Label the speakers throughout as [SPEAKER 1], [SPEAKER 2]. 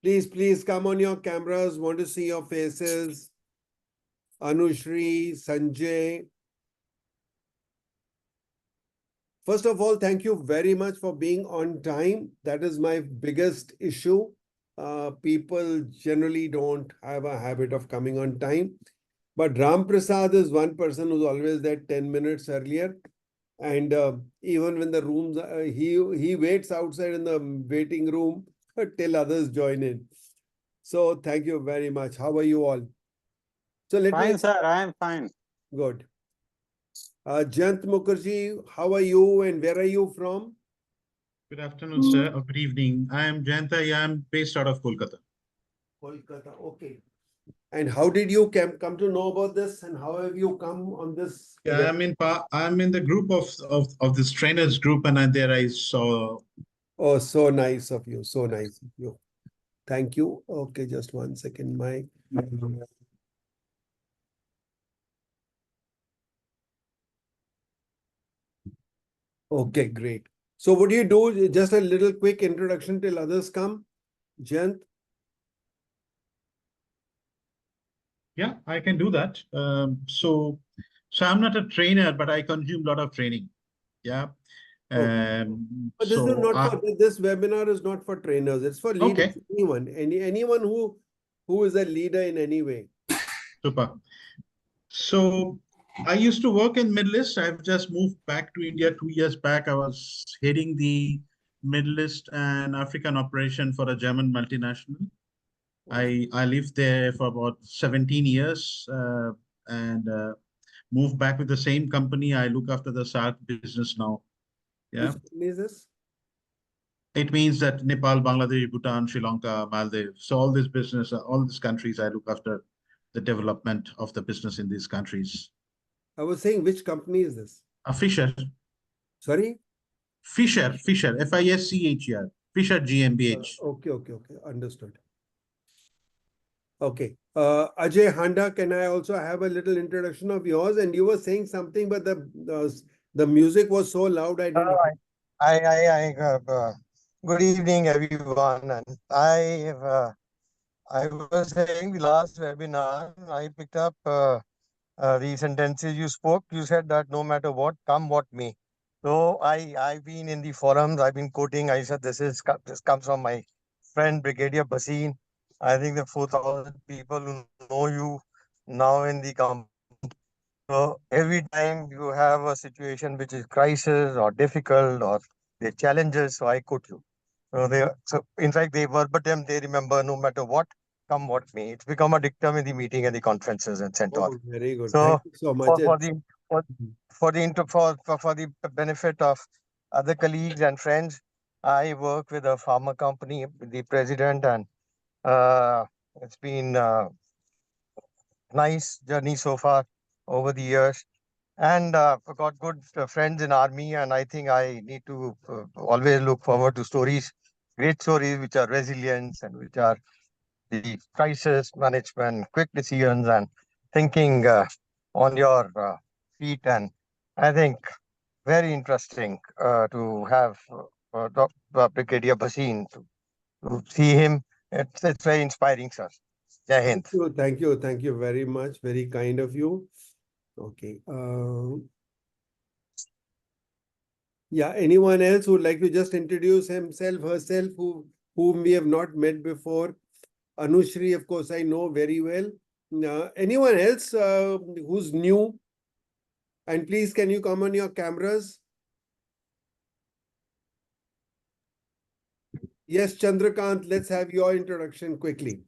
[SPEAKER 1] Please come on your cameras. Want to see your faces. Anushri, Sanjay. First of all, thank you very much for being on time. That is my biggest issue. People generally don't have a habit of coming on time. But Ram Prasad is one person who's always there 10 minutes earlier. And even when the rooms, he waits outside in the waiting room till others join in. So thank you very much. How are you all? So let
[SPEAKER 2] Fine,
[SPEAKER 1] me.
[SPEAKER 2] sir. I am fine.
[SPEAKER 1] Good. Jayant Mukherjee, how are you and where are you from?
[SPEAKER 3] Good afternoon, sir, or good evening. I am Jayanta. I am based out of Kolkata.
[SPEAKER 1] Kolkata, okay. And how did you come to know about this and how have you come on this?
[SPEAKER 3] Yeah, I'm in the group of this trainers group, and there I saw.
[SPEAKER 1] Oh, so nice of you. So nice of you. Thank you. Okay, just 1 second. Okay, great. So what do you do? Just a little quick introduction till others come. Jayant?
[SPEAKER 3] Yeah, I can do that. So I'm not a trainer, but I consume a lot of training. Yeah.
[SPEAKER 1] Okay. But this is not for this webinar is not for trainers. It's for leaders.
[SPEAKER 3] Okay.
[SPEAKER 1] Anyone who is a leader in any way.
[SPEAKER 3] Super. So I used to work in Middle East. I've just moved back to India 2 years back. I was heading the Middle East and African operation for a German multinational. I lived there for about 17 years and moved back with the same company. I look after the South business now. Yeah.
[SPEAKER 1] Which company is this?
[SPEAKER 3] It means that Nepal, Bangladesh, Bhutan, Sri Lanka, Maldives. So all this business, all these countries, I look after the development of the business in these countries.
[SPEAKER 1] I was saying, which company is this?
[SPEAKER 3] Fisher.
[SPEAKER 1] Sorry?
[SPEAKER 3] Fisher, Fischer, Fisher GmbH.
[SPEAKER 1] Okay. Understood. Okay. Ajay Handa, can I also have a little introduction of yours? And you were saying something, but the music was so loud, I didn't.
[SPEAKER 4] Good evening, everyone. And I was saying the last webinar, I picked up the sentences you spoke. You said that no matter what, come what may. So I've been in the forums, I've been quoting. I said this comes from my friend Brigadier Bhasin. I think the 4,000 people who know you now in the company. So every time you have a situation which is crisis or difficult or the challenges, so I quote you. So in fact they verbatim they remember no matter what, come what may. It's become a dictum in the meeting and the conferences and sent
[SPEAKER 1] Oh,
[SPEAKER 4] all.
[SPEAKER 1] very good.
[SPEAKER 4] So
[SPEAKER 1] Thank you so much.
[SPEAKER 4] for the benefit of other colleagues and friends, I work with a pharma company, the president, and it's been a nice journey so far over the years. And I've got good friends in army, and I think I need to always look forward to stories, great stories which are resilience and which are the crisis management, quick decisions, and thinking on your feet. And I think very interesting to have Brigadier Bhasin to see him. It's very inspiring, sir. Jai Hind.
[SPEAKER 1] Thank you very much. Very kind of you. Okay. Yeah, anyone else who would like to just introduce himself, herself, whom we have not met before? Anushri, of course, I know very well. Anyone else who's new? And please, can you come on your cameras? Yes, Chandrakant, let's have your introduction quickly.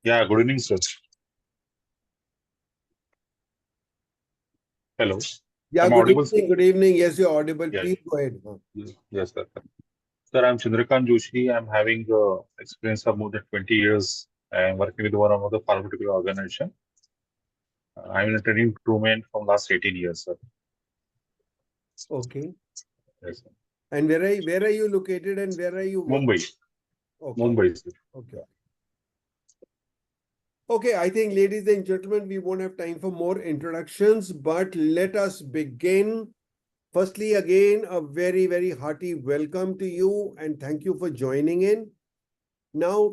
[SPEAKER 5] Yeah, good evening, sir. Hello.
[SPEAKER 1] Yeah,
[SPEAKER 5] Am I audible, sir?
[SPEAKER 1] good evening. Yes, you're audible.
[SPEAKER 5] Yeah.
[SPEAKER 1] Please go ahead.
[SPEAKER 5] Yes, sir. Sir, I'm Chandrakant Joshi. I'm having experience of more than 20 years. I'm working with one of the pharmaceutical organization. I'm a training crewman from last 18 years, sir.
[SPEAKER 1] Okay.
[SPEAKER 5] Yes, sir.
[SPEAKER 1] And where are you located and where are you working?
[SPEAKER 5] Mumbai.
[SPEAKER 1] Okay.
[SPEAKER 5] Mumbai, sir.
[SPEAKER 1] Okay. Okay, I think, ladies and gentlemen, we won't have time for more introductions, but let us begin. Firstly, again, a very, very hearty welcome to you and thank you for joining in. Now,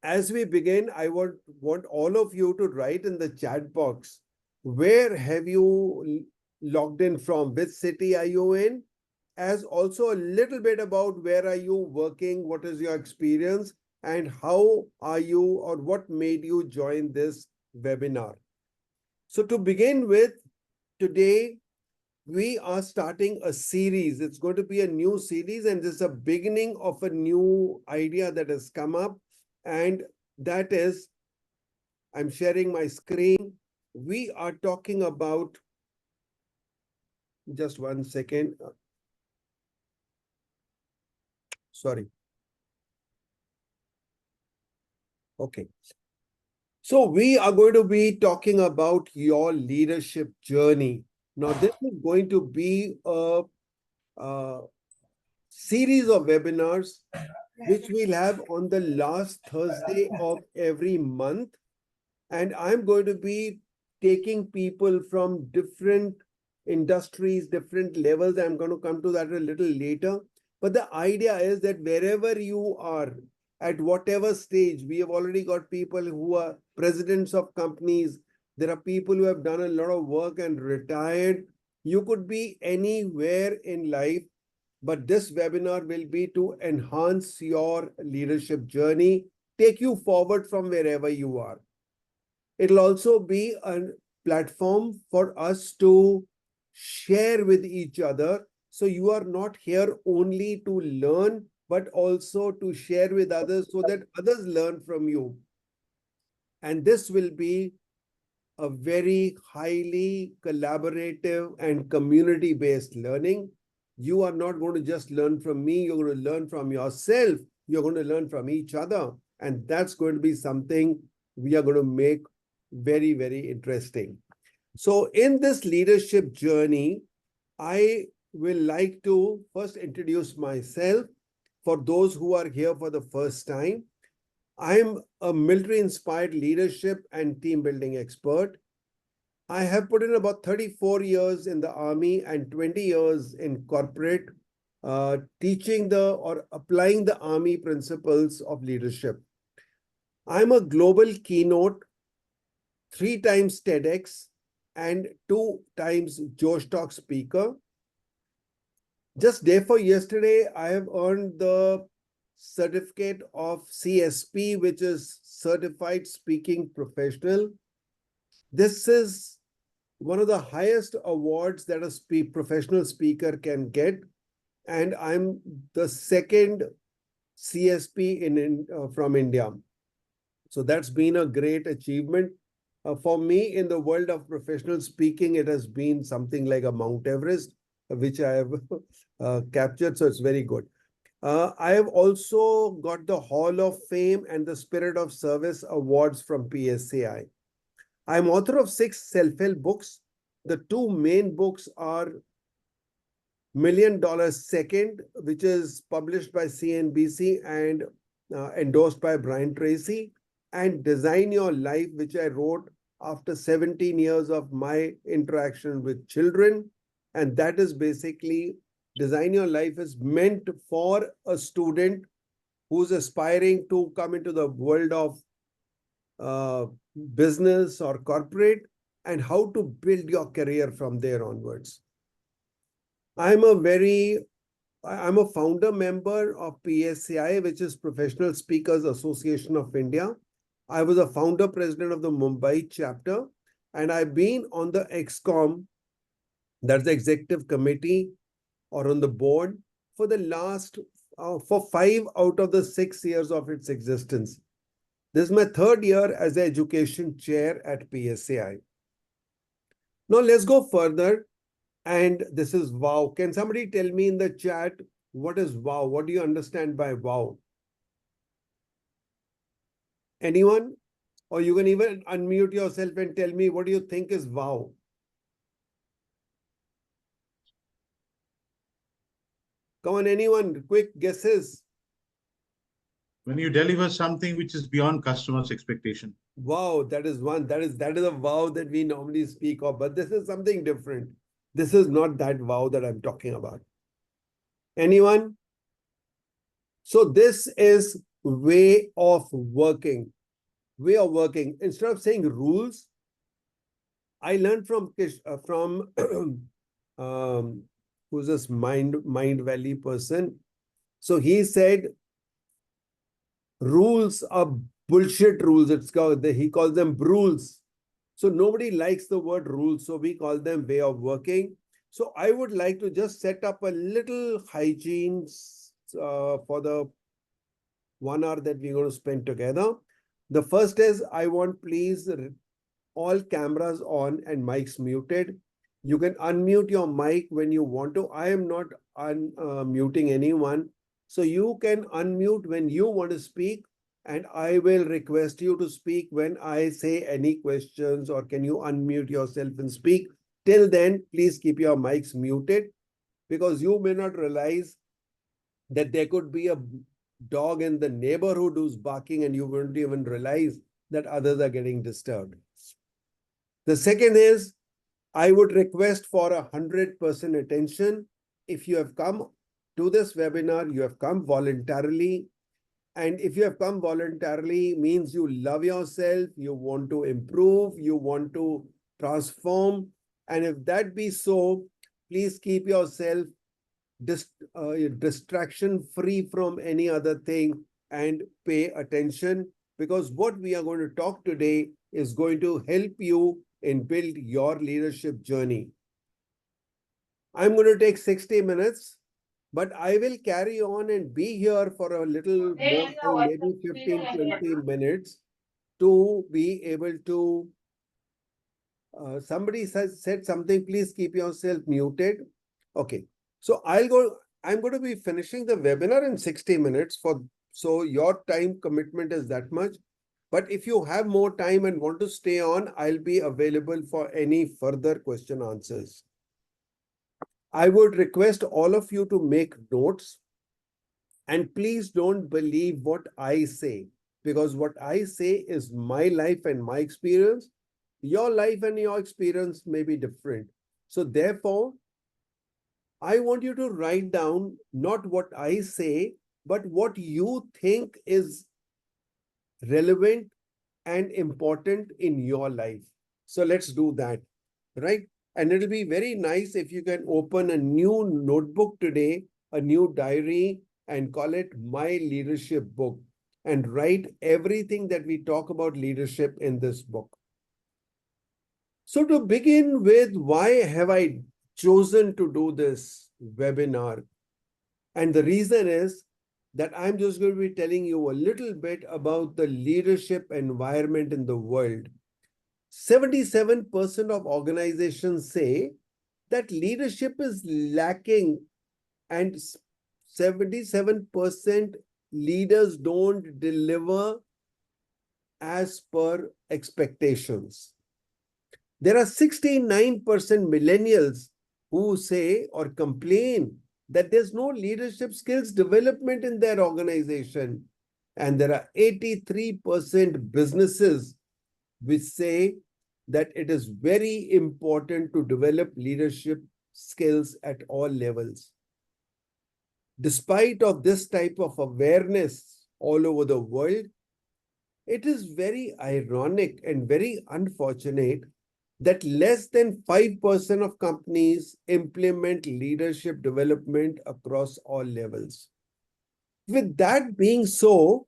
[SPEAKER 1] as we begin, I want all of you to write in the chat box, where have you logged in from? Which city are you in? As also a little bit about where are you working, what is your experience, and how are you or what made you join this webinar. So to begin with, today, we are starting a series. It's going to be a new series, and this is a beginning of a new idea that has come up. And that is, I'm sharing my screen. We are talking about, just 1 second. Sorry. Okay. So we are going to be talking about your leadership journey. Now, this is going to be a series of webinars which we'll have on the last Thursday of every month. And I'm going to be taking people from different industries, different levels. I'm going to come to that a little later. But the idea is that wherever you are, at whatever stage, we have already got people who are presidents of companies. There are people who have done a lot of work and retired. You could be anywhere in life, but this webinar will be to enhance your leadership journey, take you forward from wherever you are. It'll also be a platform for us to share with each other. So you are not here only to learn, but also to share with others so that others learn from you. And this will be a very highly collaborative and community-based learning. You are not going to just learn from me, you're going to learn from yourself, you're going to learn from each other. And that's going to be something we are going to make very, very interesting. So in this leadership journey, I will like to first introduce myself for those who are here for the first time. I'm a military-inspired leadership and team building expert. I have put in about 34 years in the army and 20 years in corporate, teaching or applying the army principles of leadership. I'm a global keynote, 3 times TEDx, and 2 times Josh Talk speaker. Just day for yesterday, I have earned the certificate of CSP, which is Certified Speaking Professional. This is one of the highest awards that a professional speaker can get. And I'm the second CSP from India. So that's been a great achievement. For me, in the world of professional speaking, it has been something like a Mount Everest, which I have captured. So it's very good. I have also got the Hall of Fame and the Spirit of Service awards from PSCI. I'm author of 6 self-help books. The 2 main books are $1 Million Second, which is published by CNBC and endorsed by Brian Tracy, and Design Your Life, which I wrote after 17 years of my interaction with children. And that is basically, Design Your Life is meant for a student who's aspiring to come into the world of business or corporate and how to build your career from there onwards. I'm a founder member of PSCI, which is Professional Speakers Association of India. I was a founder president of the Mumbai chapter, and I've been on the ExCom, that's the executive committee, or on the board for the last, for 5 out of the 6 years of its existence. This is my 3rd year as the education chair at PSCI. Now let's go further. And this is wow. Can somebody tell me in the chat, what is wow? What do you understand by wow? Anyone? Or you can even unmute yourself and tell me, what do you think is wow? Come on, anyone, quick guesses.
[SPEAKER 3] When you deliver something which is beyond customers' expectation.
[SPEAKER 1] Wow, that is one. That is a wow that we normally speak of, but this is something different. This is not that wow that I'm talking about. Anyone? So this is way of working. Way of working. Instead of saying rules, I learned from who's this Mind Valley person. So he said rules are bullshit rules. He calls them rules. So nobody likes the word rules. So we call them way of working. So I would like to just set up a little hygiene for the 1 hour that we're going to spend together. The first is I want please all cameras on and mics muted. You can unmute your mic when you want to. I am not muting anyone. So you can unmute when you want to speak, and I will request you to speak when I say any questions, or can you unmute yourself and speak. Till then, please keep your mics muted, because you may not realize that there could be a dog in the neighborhood who's barking and you won't even realize that others are getting disturbed. The second is, I would request for 100% attention. If you have come to this webinar, you have come voluntarily. And if you have come voluntarily, means you love yourself, you want to improve, you want to transform. And if that be so, please keep yourself distraction free from any other thing and pay attention, because what we are going to talk today is going to help you in build your leadership journey. I'm going to take 60 minutes, but I will carry on and be here for a little more time, maybe 15, 20 minutes to be able to. Somebody said something, please keep yourself muted. Okay, so I'm going to be finishing the webinar in 60 minutes so your time commitment is that much. But if you have more time and want to stay on, I'll be available for any further question answers. I would request all of you to make notes, and please don't believe what I say, because what I say is my life and my experience. Your life and your experience may be different. So therefore, I want you to write down not what I say, but what you think is relevant and important in your life. So let's do that, right? And it'll be very nice if you can open a new notebook today, a new diary, and call it My Leadership Book, and write everything that we talk about leadership in this book. So to begin with, why have I chosen to do this webinar? And the reason is that I'm just going to be telling you a little bit about the leadership environment in the world. 77% of organizations say that leadership is lacking, and 77% leaders don't deliver as per expectations. There are 69% millennials who say or complain that there's no leadership skills development in their organization. And there are 83% businesses which say that it is very important to develop leadership skills at all levels. Despite of this type of awareness all over the world, it is very ironic and very unfortunate that less than 5% of companies implement leadership development across all levels. With that being so,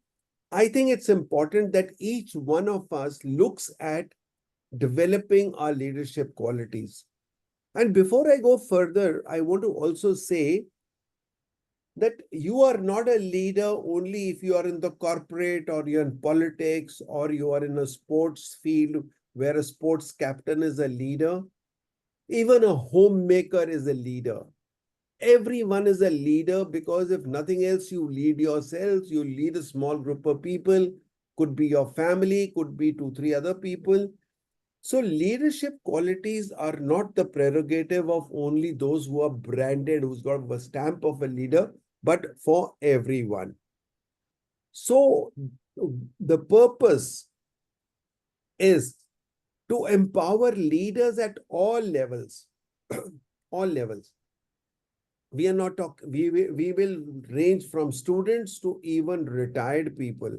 [SPEAKER 1] I think it's important that each one of us looks at developing our leadership qualities. And before I go further, I want to also say that you are not a leader only if you are in the corporate, or you're in politics, or you are in a sports field where a sports captain is a leader. Even a homemaker is a leader. Everyone is a leader, because if nothing else, you lead yourselves, you lead a small group of people, could be your family, could be 2-3 other people. So leadership qualities are not the prerogative of only those who are branded, who's got a stamp of a leader, but for everyone. So the purpose is to empower leaders at all levels all levels. We are not talking, we will range from students to even retired people.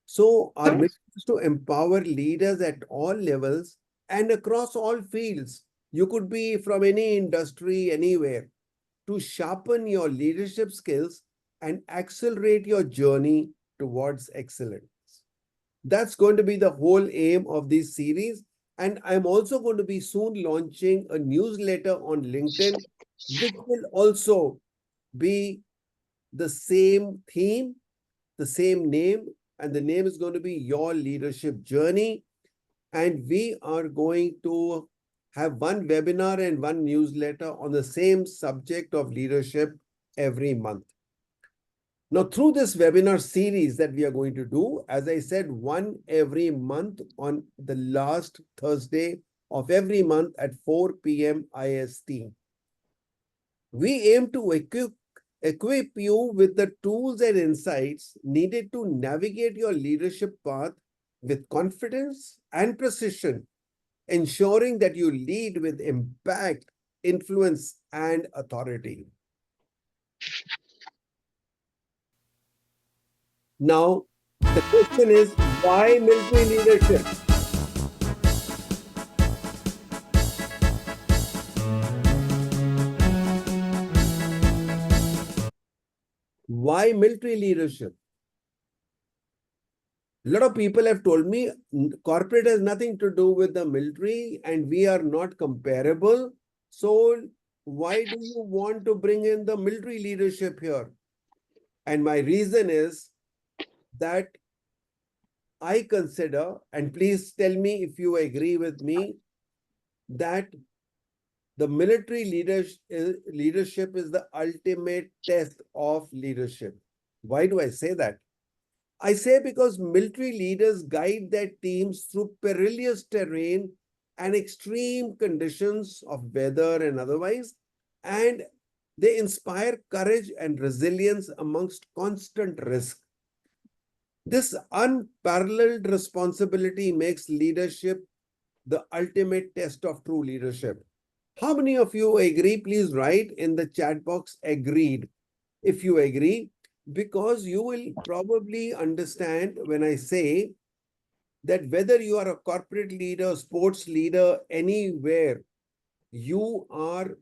[SPEAKER 1] So our mission is to empower leaders at all levels and across all fields. You could be from any industry, anywhere, to sharpen your leadership skills and accelerate your journey towards excellence. That's going to be the whole aim of this series. And I'm also going to be soon launching a newsletter on LinkedIn, which will also be the same theme, the same name, and the name is going to be Your Leadership Journey. And we are going to have one webinar and one newsletter on the same subject of leadership every month. Now, through this webinar series that we are going to do, as I said, one every month on the last Thursday of every month at 4 p.m. IST. We aim to equip you with the tools and insights needed to navigate your leadership path with confidence and precision, ensuring that you lead with impact, influence, and authority. Now, the question is, why military leadership? Why military leadership? A lot of people have told me corporate has nothing to do with the military and we are not comparable. So why do you want to bring in the military leadership here? And my reason is that I consider, and please tell me if you agree with me, that the military leadership is the ultimate test of leadership. Why do I say that? I say because military leaders guide their teams through perilous terrain and extreme conditions of weather and otherwise, and they inspire courage and resilience amongst constant risk. This unparalleled responsibility makes leadership the ultimate test of true leadership. How many of you agree? Please write in the chat box, agreed, if you agree, because you will probably understand when I say that whether you are a corporate leader, sports leader, anywhere, you are,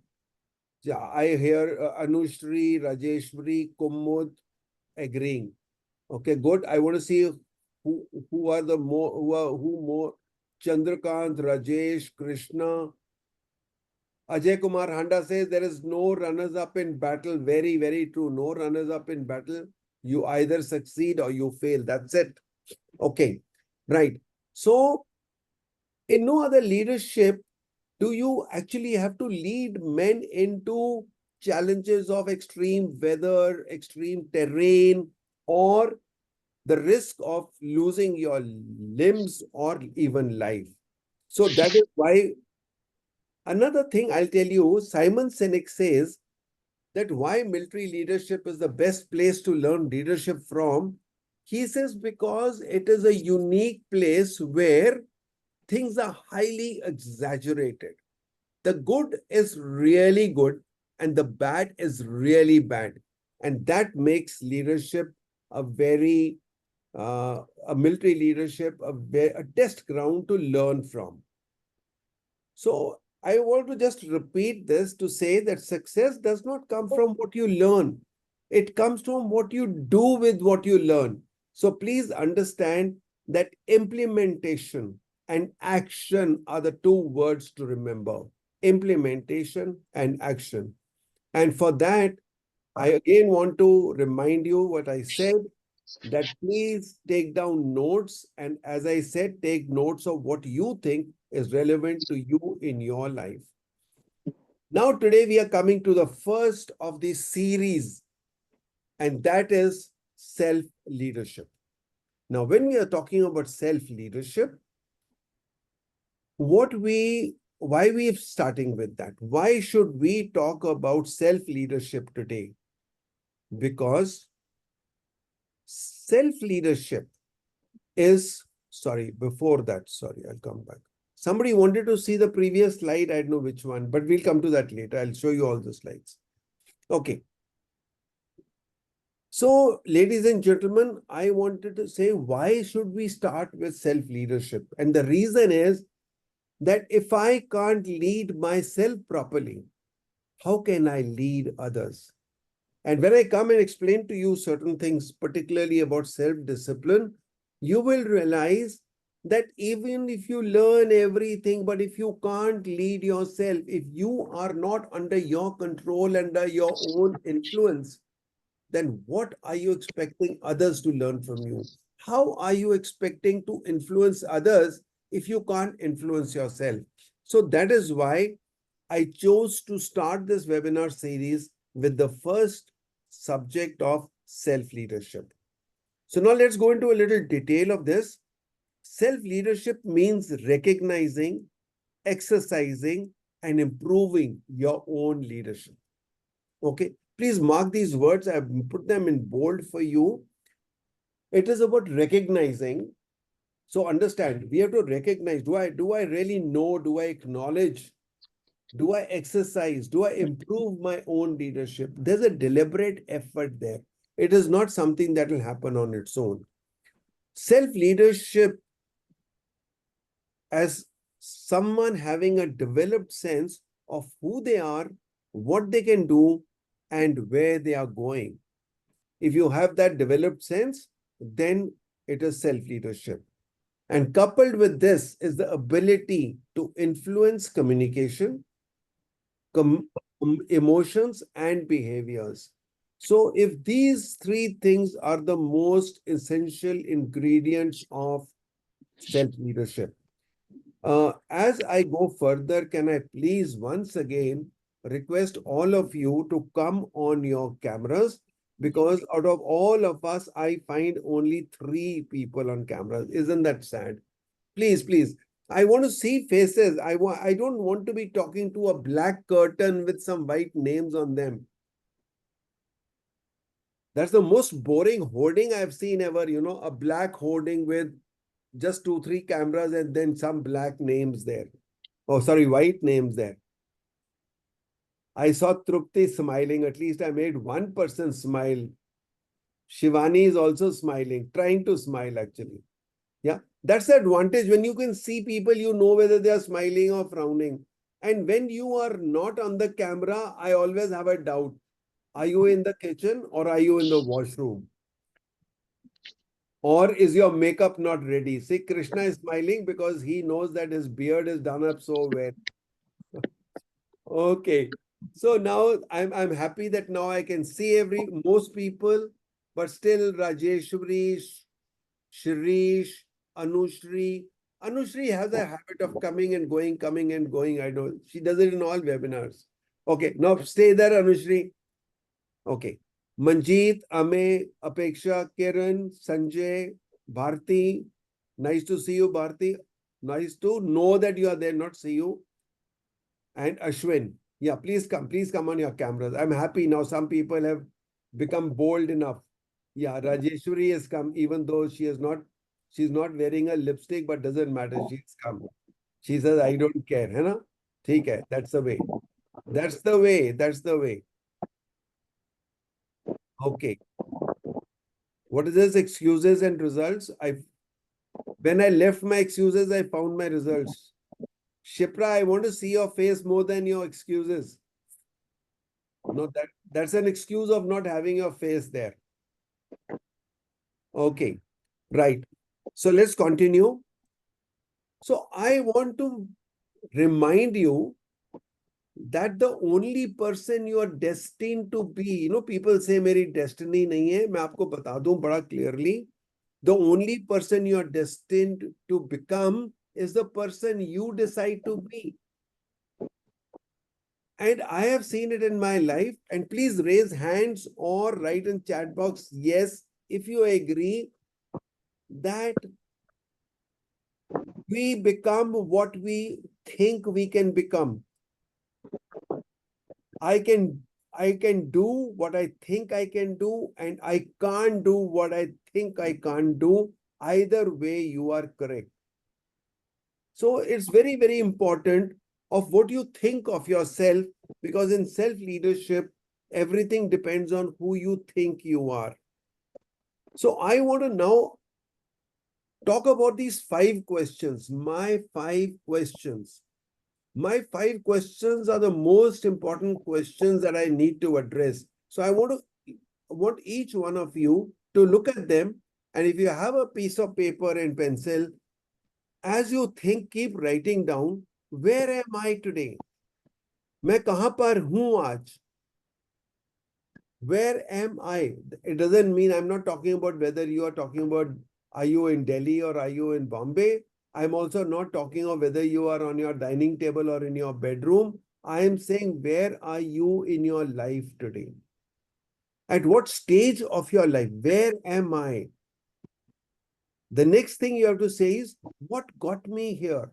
[SPEAKER 1] I hear Anushri, Rajeshwari, Kumud agreeing. Okay, good. I want to see who are the more, who more, Chandrakant, Rajesh, Krishna. Ajay Kumar Handa says there is no runners up in battle. Very, very true. No runners up in battle. You either succeed or you fail. That's it. Okay, right. So, in no other leadership do you actually have to lead men into challenges of extreme weather, extreme terrain, or the risk of losing your limbs or even life. So that is why. Another thing I'll tell you, Simon Sinek says that why military leadership is the best place to learn leadership from. He says because it is a unique place where things are highly exaggerated. The good is really good and the bad is really bad. And that makes leadership a very, a military leadership, a test ground to learn from. So I want to just repeat this to say that success does not come from what you learn. It comes from what you do with what you learn. So please understand that implementation and action are the two words to remember. Implementation and action. And for that, I again want to remind you what I said, that please take down notes. And as I said, take notes of what you think is relevant to you in your life. Now, today we are coming to the first of this series, and that is self-leadership. Now, when we are talking about self-leadership, why we are starting with that? Why should we talk about self-leadership today? Because self-leadership is, before that, I'll come back. Somebody wanted to see the previous slide. I don't know which one, but we'll come to that later. I'll show you all the slides. Okay. So, ladies and gentlemen, I wanted to say, why should we start with self-leadership? And the reason is that if I can't lead myself properly, how can I lead others? And when I come and explain to you certain things, particularly about self-discipline, you will realize that even if you learn everything, but if you can't lead yourself, if you are not under your control, under your own influence, then what are you expecting others to learn from you? How are you expecting to influence others if you can't influence yourself? So that is why I chose to start this webinar series with the first subject of self-leadership. So now let's go into a little detail of this. Self-leadership means recognizing, exercising, and improving your own leadership. Okay, please mark these words. I've put them in bold for you. It is about recognizing. So understand, we have to recognize, do I really know? Do I acknowledge? Do I exercise? Do I improve my own leadership? There's a deliberate effort there. It is not something that will happen on its own. Self-leadership as someone having a developed sense of who they are, what they can do, and where they are going. If you have that developed sense, then it is self-leadership. And coupled with this is the ability to influence communication, emotions, and behaviors. So if these three things are the most essential ingredients of self-leadership, as I go further, can I please once again request all of you to come on your cameras, because out of all of us, I find only 3 people on cameras. Isn't that sad? Please, please. I want to see faces. I don't want to be talking to a black curtain with some white names on them. That's the most boring hoarding I've seen ever, you know, a black hoarding with just 2, 3 cameras and then some black names there. Oh, sorry, white names there. I saw Trupti smiling. At least I made one person smile. Shivani is also smiling, trying to smile actually. Yeah, that's the advantage. When you can see people, you know whether they are smiling or frowning. And when you are not on the camera, I always have a doubt. Are you in the kitchen or are you in the washroom? Or is your makeup not ready? See, Krishna is smiling because he knows that his beard is done up so well. Okay. So now I'm happy that now I can see most people, but still Rajeshwari, Shirish, Anushri. Anushri has a habit of coming and going, coming and going. I know she does it in all webinars. Okay, now stay there, Anushri. Okay. Manjeet, Ame, Apeksha, Kiran, Sanjay, Bharti. Nice to see you, Bharti. Nice to know that you are there, not see you. And Ashwin. Yeah, please come on your cameras. I'm happy now. Some people have become bold enough. Yeah, Rajeshwari has come, even though she's not wearing a lipstick, but doesn't matter. She's come. She says, I don't care. Hai na? Theek hai. That's the way. That's the way. That's the way. Okay. What is this? Excuses and results. When I left my excuses, I found my results. Shipra, I want to see your face more than your excuses. No, that's an excuse of not having your face there. Okay, right. So let's continue. So I want to remind you that the only person you are destined to be, people say मेरी destiny नहीं है, मैं आपको बता दूं बड़ा clearly, the only person you are destined to become is the person you decide to be. And I have seen it in my life. And please raise hands or write in chat box, yes, if you agree that we become what we think we can become. I can do what I think I can do, and I can't do what I think I can't do. Either way, you are correct. So it's very, very important of what you think of yourself, because in self-leadership, everything depends on who you think you are. So I want to now talk about these 5 questions, my 5 questions. My 5 questions are the most important questions that I need to address. So I want each one of you to look at them. And if you have a piece of paper and pencil, as you think, keep writing down, where am I today? मैं कहां पर हूं आज? Where am I? It doesn't mean, I'm not talking about whether you are talking about, are you in Delhi or are you in Bombay? I'm also not talking of whether you are on your dining table or in your bedroom. I am saying, where are you in your life today? At what stage of your life? Where am I? The next thing you have to say is, what got me here?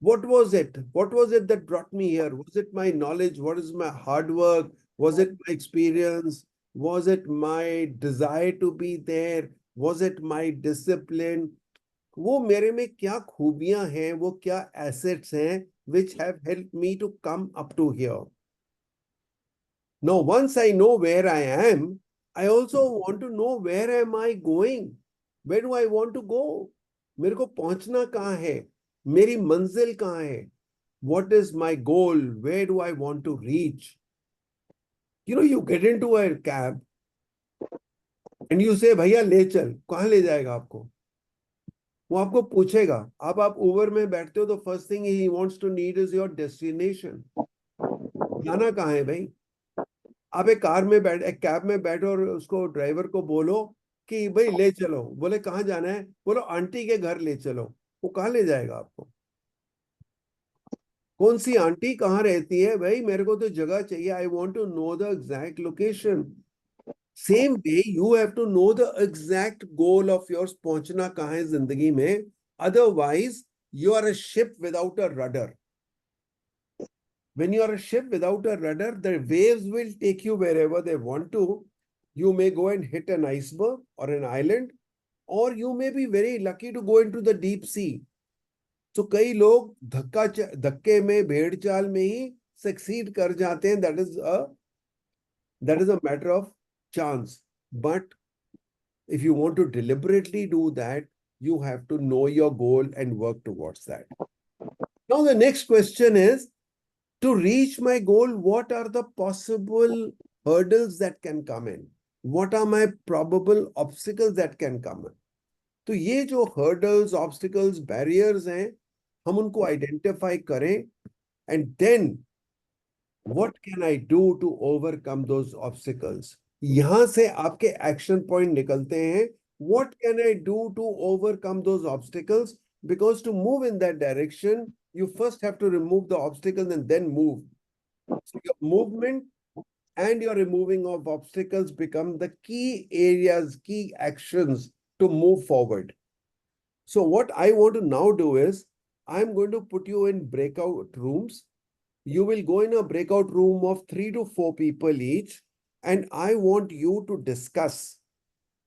[SPEAKER 1] What was it? What was it that brought me here? Was it my knowledge? What is my hard work? Was it my experience? Was it my desire to be there? Was it my discipline? वो मेरे में क्या खूबियां हैं, वो क्या assets हैं which have helped me to come up to here. Now, once I know where I am, I also want to know where am I going? Where do I want to go? मेरे को पहुंचना कहाँ है? मेरी मंजिल कहाँ है? What is my goal? Where do I want to reach? You know, you get into a cab and you say, भैया ले चल, कहाँ ले जाएगा आपको? वो आपको पूछेगा. अब आप उबर में बैठते हो तो first thing he wants to need is your destination. जाना कहाँ है भाई? आप एक कार में बैठ, एक कैब में बैठो और उसको ड्राइवर को बोलो कि भाई ले चलो. बोले कहाँ जाना है? बोलो आंटी के घर ले चलो. वो कहाँ ले जाएगा आपको? कौन सी आंटी कहाँ रहती है भाई? मेरे को तो जगह चाहिए. I want to know the exact location. Same way you have to know the exact goal of yours. पहुंचना कहाँ है जिंदगी में? Otherwise you are a ship without a rudder. When you are a ship without a rudder, the waves will take you wherever they want to. You may go and hit an iceberg or an island, or you may be very lucky to go into the deep sea. So कई लोग धक्के में, भेड़ चाल में ही succeed कर जाते हैं. That is a matter of chance. But if you want to deliberately do that, you have to know your goal and work towards that. Now the next question is, to reach my goal, what are the possible hurdles that can come in? What are my probable obstacles that can come in? तो ये जो hurdles, obstacles, barriers हैं, हम उनको identify करें, and then what can I do to overcome those obstacles? यहाँ से आपके action point निकलते हैं. What can I do to overcome those obstacles? Because to move in that direction, you first have to remove the obstacles and then move. So your movement and your removing of obstacles become the key areas, key actions to move forward. So what I want to now do is, I'm going to put you in breakout rooms. You will go in a breakout room of 3 to 4 people each, and I want you to discuss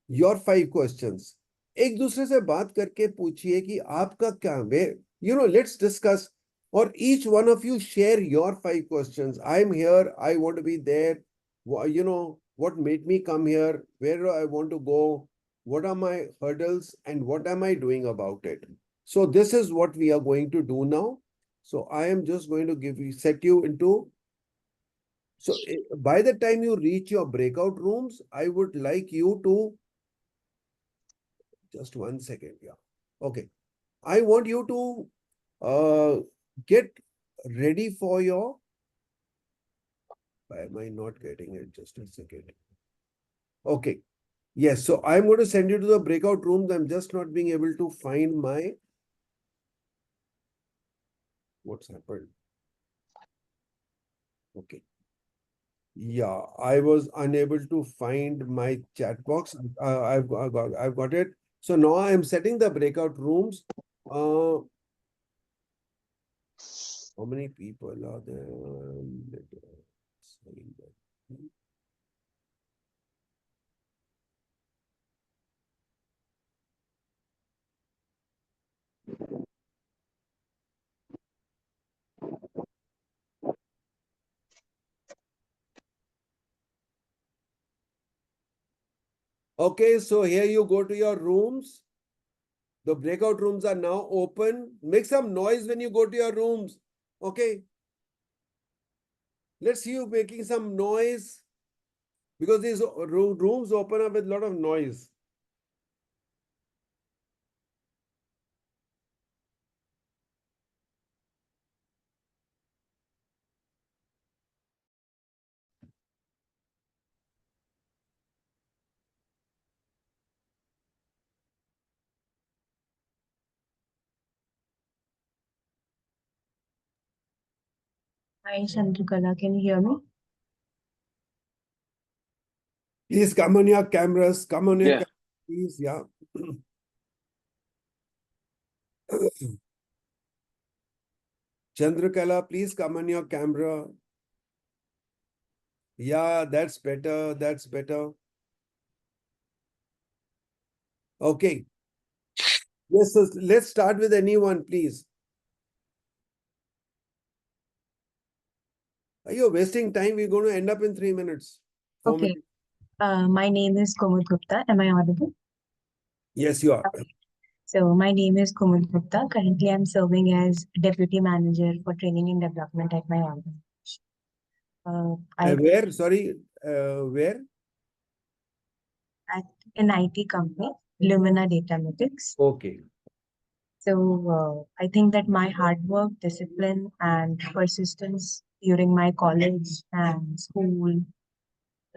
[SPEAKER 1] your 5 questions. एक दूसरे से बात करके पूछिए कि आपका क्या है. Let's discuss. Or each one of you share your 5 questions. I'm here. I want to be there. What made me come here? Where do I want to go? What are my hurdles and what am I doing about it? So this is what we are going to do now. So I am just going to set you into. So by the time you reach your breakout rooms, I would like you to, just 1 second. Yeah. Okay. I want you to get ready for your. Why am I not getting it? Just a second. Okay. Yes. So I'm going to send you to the breakout rooms. I'm just not being able to find my. What's happened? Okay. Yeah, I was unable to find my chat box. I've got it. So now I'm setting the breakout rooms. How many people are there? Okay, so here you go to your rooms. The breakout rooms are now open. Make some noise when you go to your rooms. Okay. Let's see you making some noise because these rooms open up with a lot of noise.
[SPEAKER 2] Hi, Chandrakala, can you hear me?
[SPEAKER 1] Please come on your cameras. Come on your
[SPEAKER 6] Yeah.
[SPEAKER 1] cameras, please. Yeah. Chandrakala, please come on your camera. Yeah, that's better. That's better. Okay. Yes, so let's start with anyone, please. You're wasting time. We're going to end up in 3 minutes. 4
[SPEAKER 2] Okay.
[SPEAKER 1] minutes.
[SPEAKER 2] My name is Kumud Gupta. Am I audible?
[SPEAKER 1] Yes, you are.
[SPEAKER 2] Okay. So my name is Kumud Gupta. Currently, I'm serving as Deputy Manager for Training and Development at my organization.
[SPEAKER 1] Where? Sorry, where?
[SPEAKER 2] At an IT company, Lumina Data Analytics.
[SPEAKER 1] Okay.
[SPEAKER 2] So I think that my hard work, discipline, and persistence during my college and school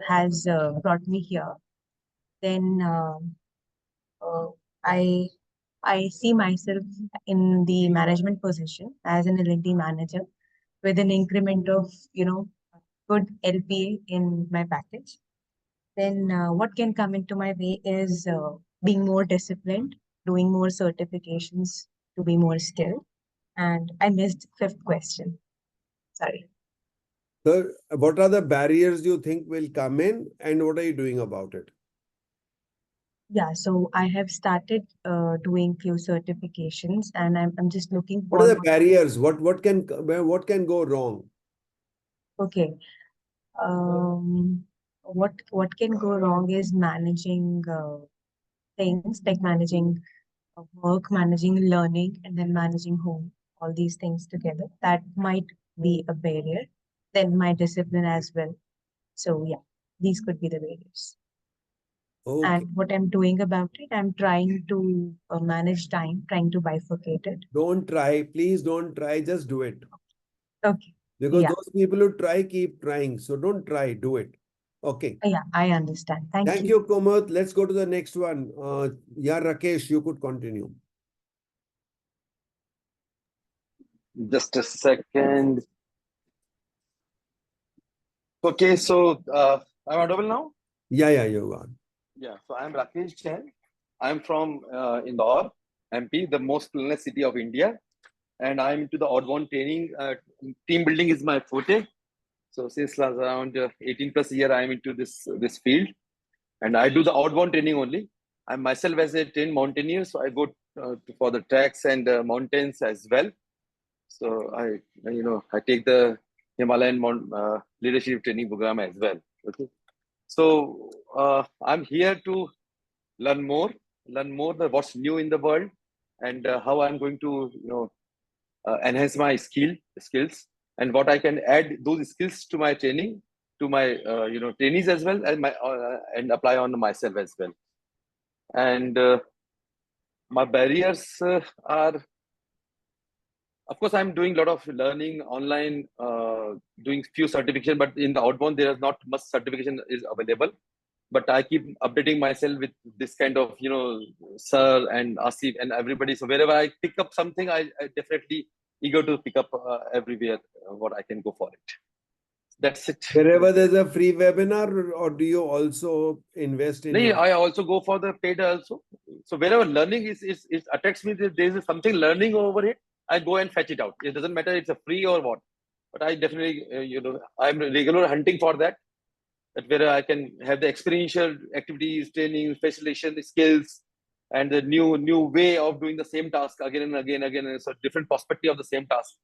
[SPEAKER 2] has brought me here. Then uh, I I see myself in the management position as an L&D manager with an increment of, good LPA in my package. Then what can come into my way is being more disciplined, doing more certifications to be more skilled. And I missed fifth question. Sorry.
[SPEAKER 1] So, what are the barriers you think will come in and what are you doing about it?
[SPEAKER 2] Yeah, so I have started doing few certifications and I'm just looking
[SPEAKER 1] What are the
[SPEAKER 2] forward.
[SPEAKER 1] barriers? What can go wrong?
[SPEAKER 2] Okay. What can go wrong is managing things like managing work, managing learning, and then managing home. All these things together. That might be a barrier. Then my discipline as well. So yeah, these could be the barriers.
[SPEAKER 1] Okay.
[SPEAKER 2] And what I'm doing about it, I'm trying to manage time, trying to bifurcate it.
[SPEAKER 1] Don't try. Please don't try. Just do it.
[SPEAKER 2] Okay.
[SPEAKER 1] Because
[SPEAKER 2] Yeah.
[SPEAKER 1] those people who try keep trying. So don't try. Do it. Okay.
[SPEAKER 2] Yeah, I understand. Thank
[SPEAKER 1] Thank
[SPEAKER 2] you.
[SPEAKER 1] you, Kumath. Let's go to the next one. Yeah, Rakesh, you could continue.
[SPEAKER 6] Just a second. Okay, so I'm audible now?
[SPEAKER 1] Yeah, you are.
[SPEAKER 6] Yeah, so I'm Rakesh Jain. I'm from Indore, MP, the most cleanest city of India. And I'm into the outbound training. Team building is my forte. So since around 18 plus year, I'm into this field. And I do the outbound training only. I myself as a trained mountaineer, so I go for the tracks and mountains as well. So I take the Himalayan leadership training program as well. Okay. So I'm here to learn more the what's new in the world and how I'm going to enhance my skills and what I can add those skills to my training to my trainees as well and my and apply on myself as well. And my barriers are, of course, I'm doing a lot of learning online, doing few certification, but in the outbound, there is not much certification is available. But I keep updating myself with this kind of, sir and Asif and everybody. So wherever I pick up something, I definitely eager to pick up everywhere what I can go for it. That's it.
[SPEAKER 1] Wherever there's a free webinar, or do you also invest in
[SPEAKER 6] No,
[SPEAKER 1] your...
[SPEAKER 6] I also go for the paid also. So wherever learning is attracts me, there is something learning over it. I go and fetch it out. It doesn't matter it's a free or what. But I definitely, I'm regular hunting for that. That where I can have the experiential activities, training, specialization skills, and the new way of doing the same task again and again. So different perspective of the same task.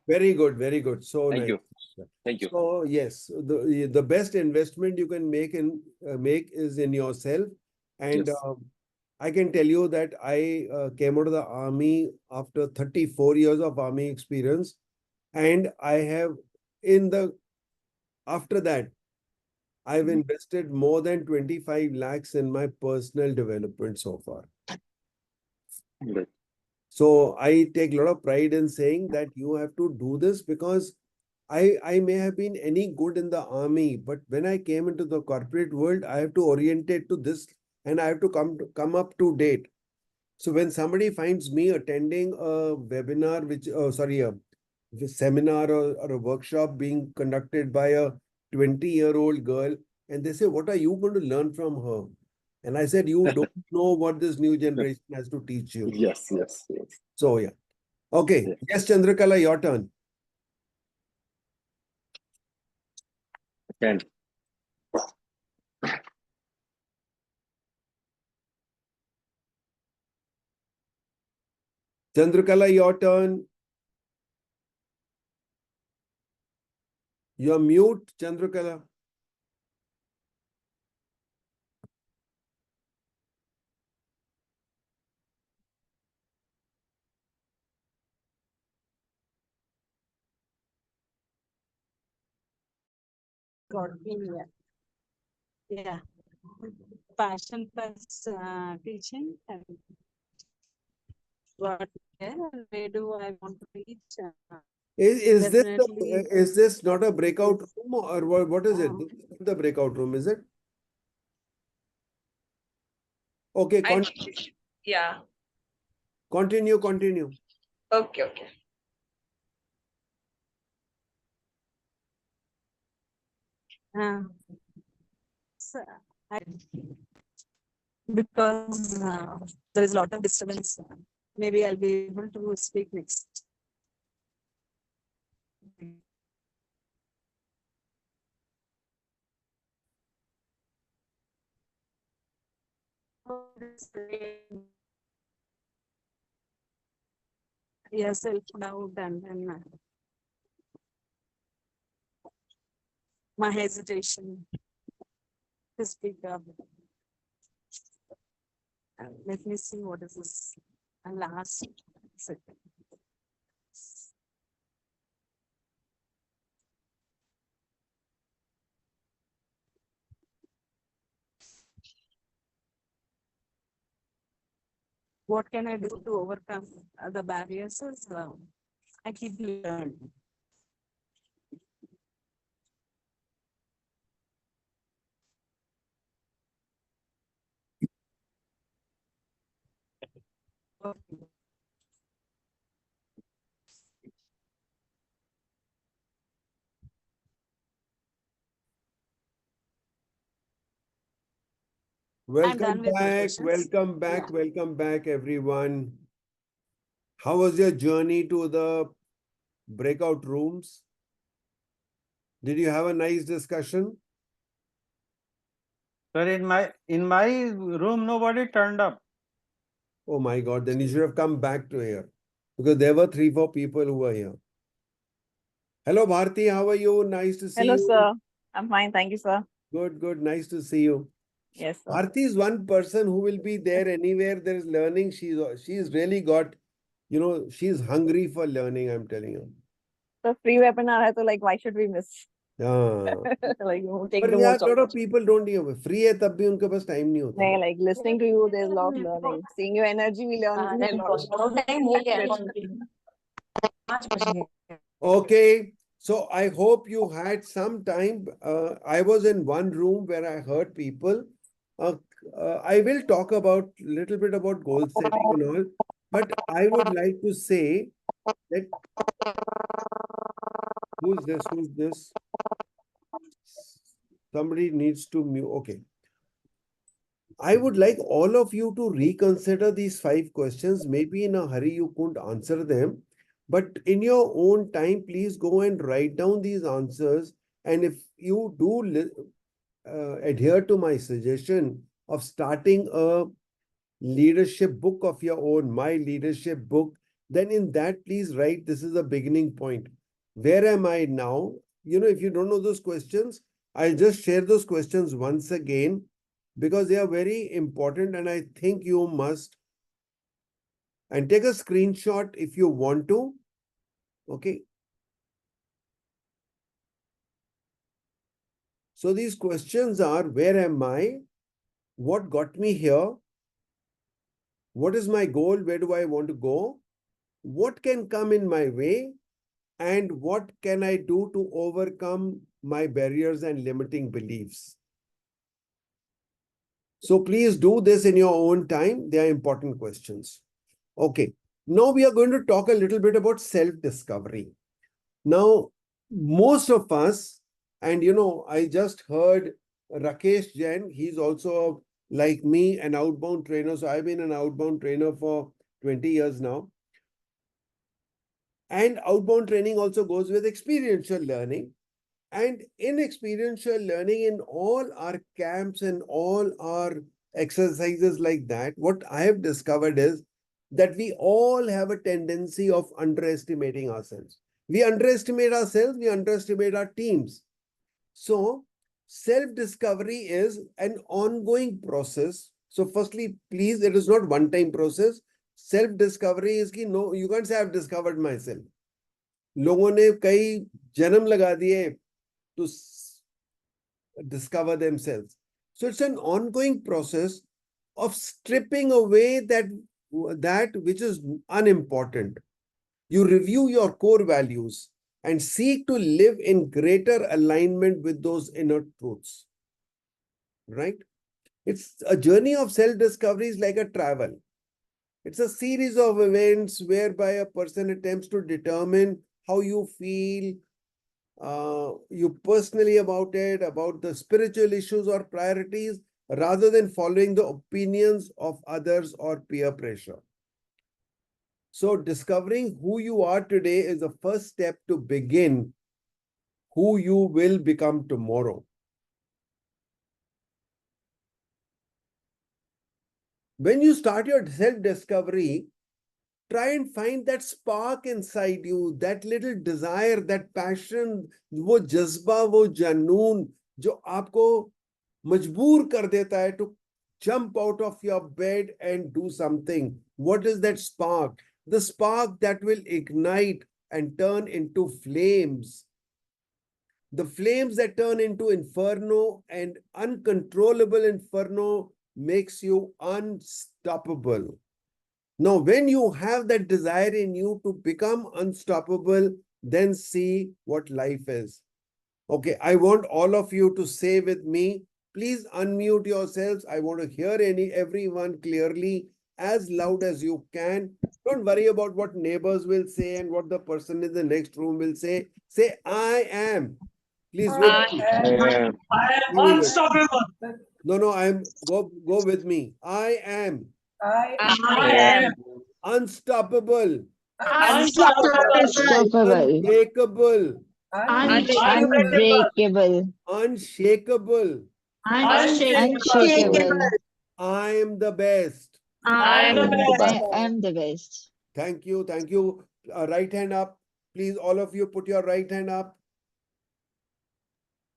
[SPEAKER 1] Very good, very good. So
[SPEAKER 6] Thank
[SPEAKER 1] nice.
[SPEAKER 6] you. Thank you.
[SPEAKER 1] So yes, the best investment you can make is in yourself, and
[SPEAKER 6] Yes.
[SPEAKER 1] I can tell you that I came out of the army after 34 years of army experience, and I have in the after that I've
[SPEAKER 6] Mhm.
[SPEAKER 1] invested more than 25 lakhs in my personal development so far.
[SPEAKER 6] Good.
[SPEAKER 1] So I take a lot of pride in saying that you have to do this because I may have been any good in the army, but when I came into the corporate world, I have to orientate to this and I have to come up to date. So when somebody finds me attending a webinar, a seminar or a workshop being conducted by a 20-year-old girl, and they say, "What are you going to learn from her?" And I said, "You don't know what this new generation has to teach you."
[SPEAKER 6] Yes, yes, yes.
[SPEAKER 1] So yeah. Okay.
[SPEAKER 6] Yes.
[SPEAKER 1] Yes, Chandrakala, your turn.
[SPEAKER 6] And
[SPEAKER 1] Chandrakala, your turn. You're mute, Chandrakala.
[SPEAKER 7] Got me. Yeah. Passion plus teaching and what there and where do I want to reach?
[SPEAKER 1] Is
[SPEAKER 7] Definitely.
[SPEAKER 1] is this not a breakout room or what is it? This is not the breakout room, is it? Okay,
[SPEAKER 7] Yeah.
[SPEAKER 1] continue.
[SPEAKER 7] Okay. So because there is a lot of disturbance, maybe I'll be able to speak next. Yeah, self-doubt and then my hesitation to speak up. Let me see what is this. Last second. What can I do to overcome the barriers? I keep learning. Okay. I'm done with my questions.
[SPEAKER 1] Welcome back, everyone. How was your journey to the breakout rooms? Did you have a nice discussion?
[SPEAKER 8] Sir, in my room, nobody turned up.
[SPEAKER 1] Oh my God, then you should have come back to here because there were 3-4 people who were here. Hello, Bharti, how are you? Nice to see
[SPEAKER 9] Hello,
[SPEAKER 1] you.
[SPEAKER 9] sir. I'm fine. Thank you, sir.
[SPEAKER 1] Good. Nice to see you.
[SPEAKER 9] Yes, sir.
[SPEAKER 1] Bharti is one person who will be there anywhere there is learning. She's really got, she's hungry for learning, I'm telling you.
[SPEAKER 9] So free webinar hai, to like, why should we miss?
[SPEAKER 1] हाँ
[SPEAKER 9] Like, you take
[SPEAKER 1] पर
[SPEAKER 9] the
[SPEAKER 1] यार
[SPEAKER 9] most of
[SPEAKER 1] lot
[SPEAKER 9] it.
[SPEAKER 1] of people don't give free है तब भी उनके पास time नहीं होता
[SPEAKER 9] Nee, like listening to you, there's a lot of learning. Seeing your energy, we learn a lot.
[SPEAKER 1] Okay, so I hope you had some time. I was in one room where I heard people. Uh, I will talk about little bit about goal setting and all, but I would like to say that who's this? Somebody needs to mute. Okay. I would like all of you to reconsider these 5 questions. Maybe in a hurry you couldn't answer them, but in your own time, please go and write down these answers. And if you do adhere to my suggestion of starting a leadership book of your own, my leadership book, then in that, please write, this is a beginning point. Where am I now? You know, if you don't know those questions, I'll just share those questions once again because they are very important and I think you must. And take a screenshot if you want to. Okay. So these questions are, where am I? What got me here? What is my goal? Where do I want to go? What can come in my way? And what can I do to overcome my barriers and limiting beliefs? So please do this in your own time. They are important questions. Okay. Now we are going to talk a little bit about self-discovery. Now, most of us, and you know, I just heard Rakesh Jain, he's also like me, an outbound trainer. So I've been an outbound trainer for 20 years now. And outbound training also goes with experiential learning. And in experiential learning, in all our camps and all our exercises like that, what I have discovered is that we all have a tendency of underestimating ourselves. We underestimate ourselves, we underestimate our teams. So, self-discovery is an ongoing process. So, firstly, please, it is not one-time process. Self-discovery is कि no, you can't say I've discovered myself. लोगों ने कई जन्म लगा दिए to discover themselves. So it's an ongoing process of stripping away that which is unimportant. You review your core values and seek to live in greater alignment with those inner truths. Right? It's a journey of self-discovery is like a travel. It's a series of events whereby a person attempts to determine how you feel, you personally about it, about the spiritual issues or priorities, rather than following the opinions of others or peer pressure. So discovering who you are today is the first step to begin who you will become tomorrow. When you start your self-discovery, try and find that spark inside you, that little desire, that passion, वो जज्बा, वो जनून जो आपको मजबूर कर देता है to jump out of your bed and do something. What is that spark? The spark that will ignite and turn into flames. The flames that turn into inferno, and uncontrollable inferno makes you unstoppable. Now, when you have that desire in you to become unstoppable, then see what life is. Okay, I want all of you to say with me, please unmute yourselves. I want to hear everyone clearly, as loud as you can. Don't worry about what neighbors will say and what the person in the next room will say. Say, I am. Please with me.
[SPEAKER 9] I am
[SPEAKER 1] unstoppable. No, go with me. I am
[SPEAKER 9] I
[SPEAKER 7] I
[SPEAKER 9] am
[SPEAKER 1] unstoppable,
[SPEAKER 9] unstoppable,
[SPEAKER 1] unbreakable,
[SPEAKER 9] unbreakable,
[SPEAKER 1] unshakable.
[SPEAKER 9] unshakable.
[SPEAKER 1] I am the best.
[SPEAKER 9] I am the
[SPEAKER 10] I
[SPEAKER 9] best.
[SPEAKER 10] am the best.
[SPEAKER 1] Thank you. Thank you. Right hand up. Please, all of you, put your right hand up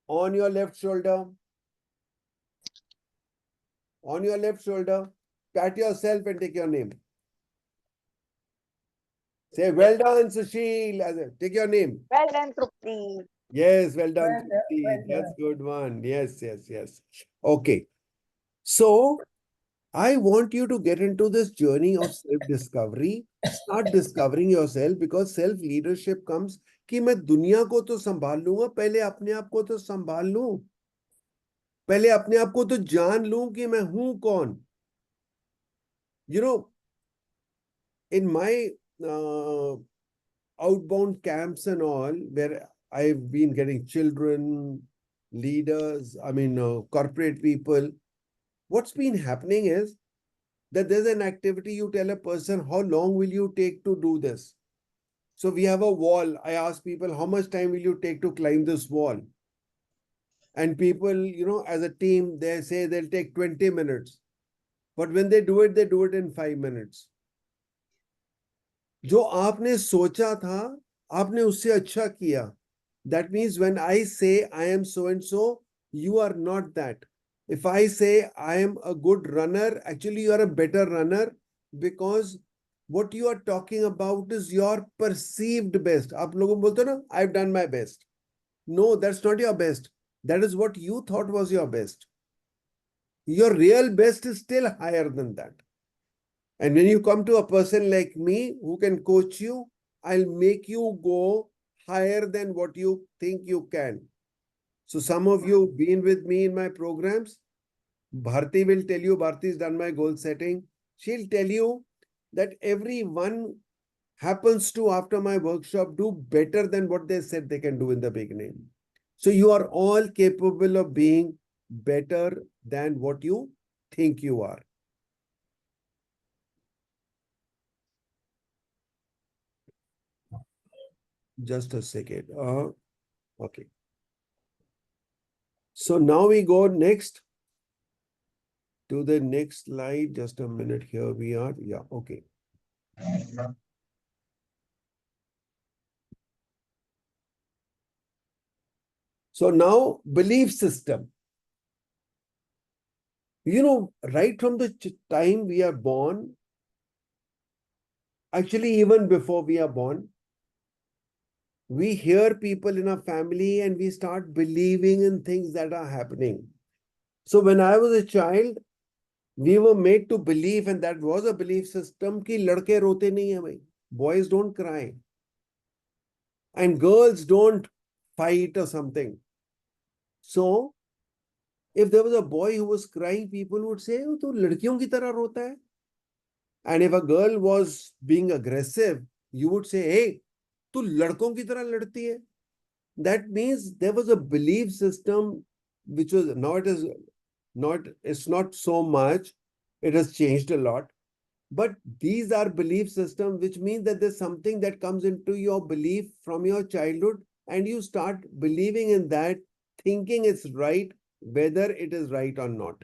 [SPEAKER 1] on your left shoulder. On your left shoulder. Pat yourself and take your name. Say, well done, Sushil. Take your name.
[SPEAKER 9] Well done, Trupti.
[SPEAKER 1] Yes, well done,
[SPEAKER 9] Well done,
[SPEAKER 1] Trupti.
[SPEAKER 9] well
[SPEAKER 1] That's
[SPEAKER 9] done.
[SPEAKER 1] good one. Yes. Okay. So, I want you to get into this journey of self-discovery. Start discovering yourself because self-leadership comes कि मैं दुनिया को तो संभाल लूंगा, पहले अपने आप को तो संभाल लूं, पहले अपने आप को तो जान लूं कि मैं हूं कौन. You know, in my outbound camps and all, where I've been getting children, leaders, corporate people, what's been happening is that there's an activity, you tell a person, how long will you take to do this? So we have a wall. I ask people, how much time will you take to climb this wall? And people, as a team, they say they'll take 20 minutes. But when they do it in 5 minutes. जो आपने सोचा था आपने उससे अच्छा किया. That means when I say I am so and so, you are not that. If I say I am a good runner, actually you are a better runner, because what you are talking about is your perceived best. आप लोगों बोलते हो ना, I've done my best. No, that's not your best. That is what you thought was your best. Your real best is still higher than that. And when you come to a person like me who can coach you, I'll make you go higher than what you think you can. So some of you have been with me in my programs. Bharti will tell you, Bharti's done my goal setting. She'll tell you that everyone happens to, after my workshop, do better than what they said they can do in the beginning. So you are all capable of being better than what you think you are. Just a second. Okay. So now we go next to the next slide. Just a minute. Here we are. Yeah. Okay. So now belief system. You know, right from the time we are born, actually even before we are born, we hear people in our family and we start believing in things that are happening. So when I was a child, we were made to believe, and that was a belief system, कि लड़के रोते नहीं हैं भाई. Boys don't cry. And girls don't fight or something. So if there was a boy who was crying, people would say, "Oh, तो लड़कियों की तरह रोता है." And if a girl was being aggressive, you would say, "Hey, तू लड़कों की तरह लड़ती है." That means there was a belief system which was, now it is not, it's not so much, it has changed a lot. But these are belief systems, which means that there's something that comes into your belief from your childhood, and you start believing in that, thinking it's right, whether it is right or not.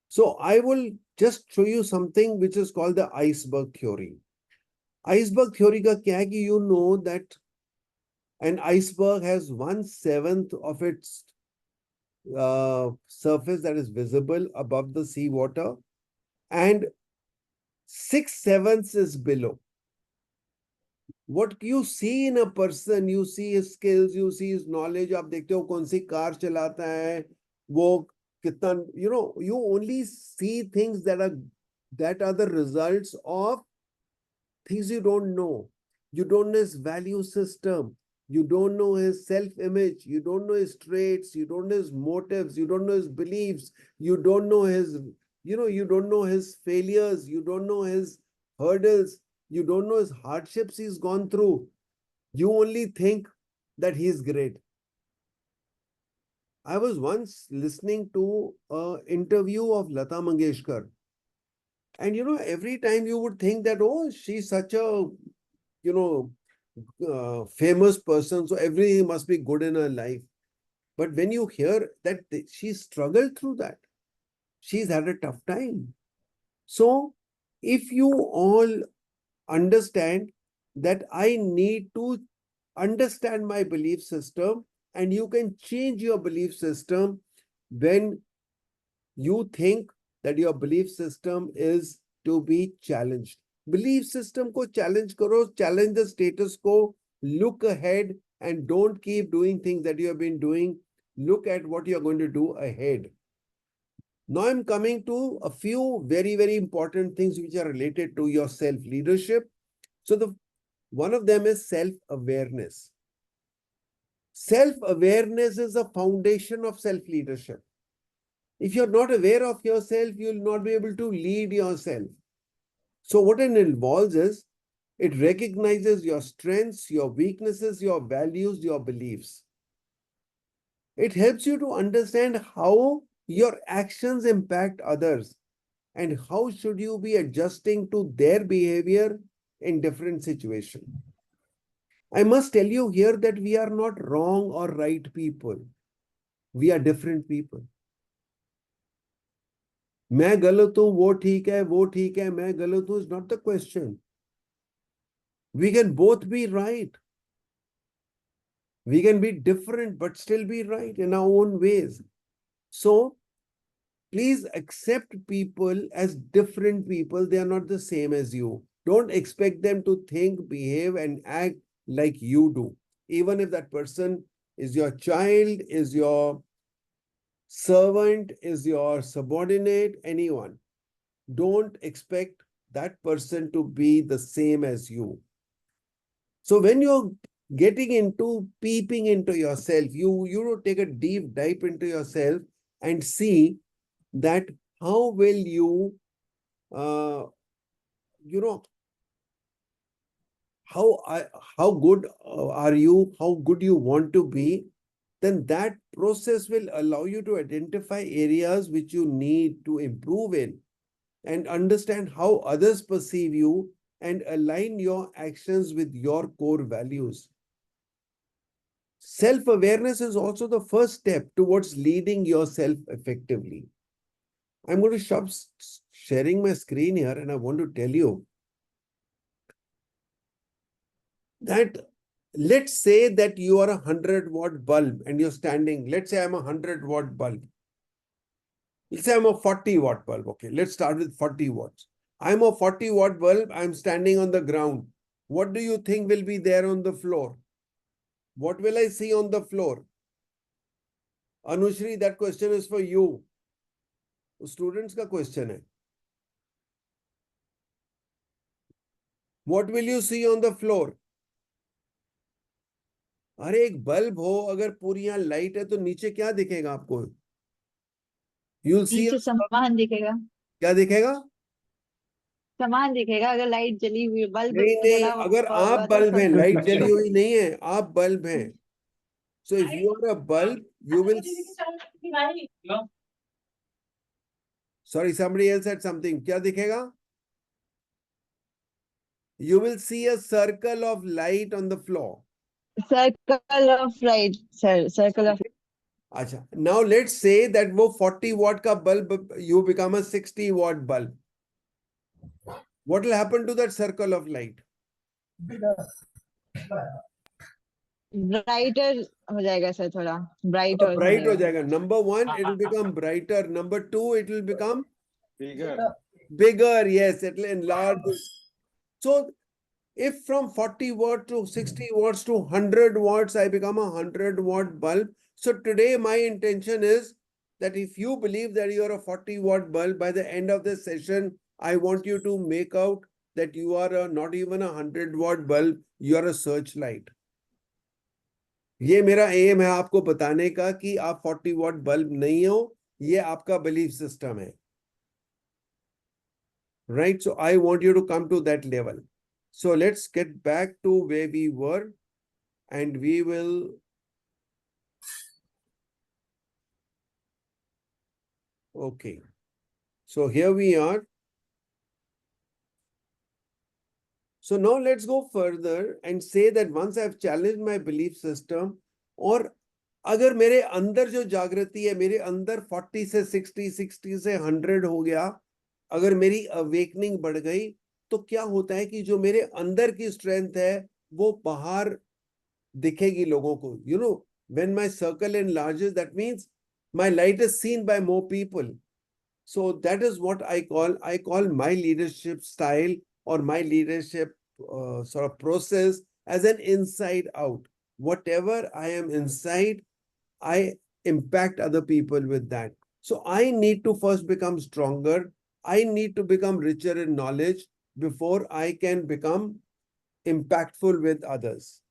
[SPEAKER 1] So I will just show you something which is called the iceberg theory. Iceberg theory ka kya hai ki you know that an iceberg has 1/7 of its surface that is visible above the sea water, and 6/7 is below. What you see in a person, you see his skills, you see his knowledge. आप देखते हो कौन सी car चलाता है, वो कितना, you only see things that are the results of things you don't know. You don't know his value system. You don't know his self-image. You don't know his traits. You don't know his motives. You don't know his beliefs. You don't know his, you don't know his failures. You don't know his hurdles. You don't know his hardships he's gone through. You only think that he's great. I was once listening to an interview of Lata Mangeshkar. And every time you would think that, oh, she's such a, famous person, so everything must be good in her life. But when you hear that she struggled through that, she's had a tough time. So if you all understand that I need to understand my belief system, and you can change your belief system when you think that your belief system is to be challenged. Belief system ko challenge karo, challenge the status quo, look ahead, and don't keep doing things that you have been doing. Look at what you're going to do ahead. Now I'm coming to a few very, very important things which are related to your self-leadership. So one of them is self-awareness. Self-awareness is the foundation of self-leadership. If you're not aware of yourself, you'll not be able to lead yourself. So what it involves is, it recognizes your strengths, your weaknesses, your values, your beliefs. It helps you to understand how your actions impact others and how should you be adjusting to their behavior in different situations. I must tell you here that we are not wrong or right people. We are different people. मैं गलत हूं, वो ठीक है, मैं गलत हूं is not the question. We can both be right. We can be different, but still be right in our own ways. So please accept people as different people. They are not the same as you. Don't expect them to think, behave, and act like you do. Even if that person is your child, is your servant, is your subordinate, anyone. Don't expect that person to be the same as you. So when you're getting into peeping into yourself, you take a deep dive into yourself and see that how will you, you know, how good are you, how good you want to be, then that process will allow you to identify areas which you need to improve in and understand how others perceive you and align your actions with your core values. Self-awareness is also the first step towards leading yourself effectively. I'm going to stop sharing my screen here and I want to tell you that let's say that you are a 100-watt bulb and you're standing. Let's say I'm a 100-watt bulb. Let's say I'm a 40-watt bulb. Okay, let's start with 40 watts. I'm a 40-watt bulb. I'm standing on the ground. What do you think will be there on the floor? What will I see on the floor? Anushri, that question is for you. Students का question है. What will you see on the floor? अरे एक bulb हो अगर पूरी यहाँ light है तो नीचे क्या दिखेगा आपको? You'll see
[SPEAKER 10] नीचे सामान दिखेगा,
[SPEAKER 1] क्या दिखेगा?
[SPEAKER 10] सामान दिखेगा अगर लाइट जली हुई बल्ब
[SPEAKER 1] नहीं नहीं,
[SPEAKER 10] जला
[SPEAKER 1] अगर
[SPEAKER 10] हुआ
[SPEAKER 1] आप
[SPEAKER 10] होगा तो
[SPEAKER 1] बल्ब हैं,
[SPEAKER 10] सब
[SPEAKER 1] लाइट जली हुई नहीं है, आप बल्ब हैं. So if you are a bulb, you will. Sorry, somebody else said something. क्या दिखेगा? You will see a circle of light on the floor.
[SPEAKER 10] circle of light, circle of
[SPEAKER 1] अच्छा, now let's say that वो 40 watt का bulb, you become a 60 watt bulb. What will happen to that circle of light?
[SPEAKER 10] brighter हो जाएगा sir, थोड़ा bright हो
[SPEAKER 1] Bright हो
[SPEAKER 10] जाएगा.
[SPEAKER 1] जाएगा. Number one, it will become brighter. Number two, it will become
[SPEAKER 6] Bigger.
[SPEAKER 1] bigger. Yes, it will enlarge. So if from 40 watt to 60 watts to 100 watts, I become a 100-watt bulb. So today my intention is that if you believe that you are a 40-watt bulb, by the end of this session, I want you to make out that you are not even a 100-watt bulb, you are a searchlight. ये मेरा M है आपको बताने का कि आप 40-watt bulb नहीं हो, ये आपका belief system है. Right? So I want you to come to that level. So let's get back to where we were and we will okay. So here we are. So now let's go further and say that once I've challenged my belief system, और अगर मेरे अंदर जो जागृति है, मेरे अंदर 40 से 60, 60 से 100 हो गया, अगर मेरी अवेकनिंग बढ़ गई, तो क्या होता है कि जो मेरे अंदर की स्ट्रेंथ है वो बाहर दिखेगी लोगों को. You know, when my circle enlarges, that means my light is seen by more people. So that is what I call my leadership style or my leadership sort of process as an inside out. Whatever I am inside, I impact other people with that. So I need to first become stronger. I need to become richer in knowledge before I can become impactful with others.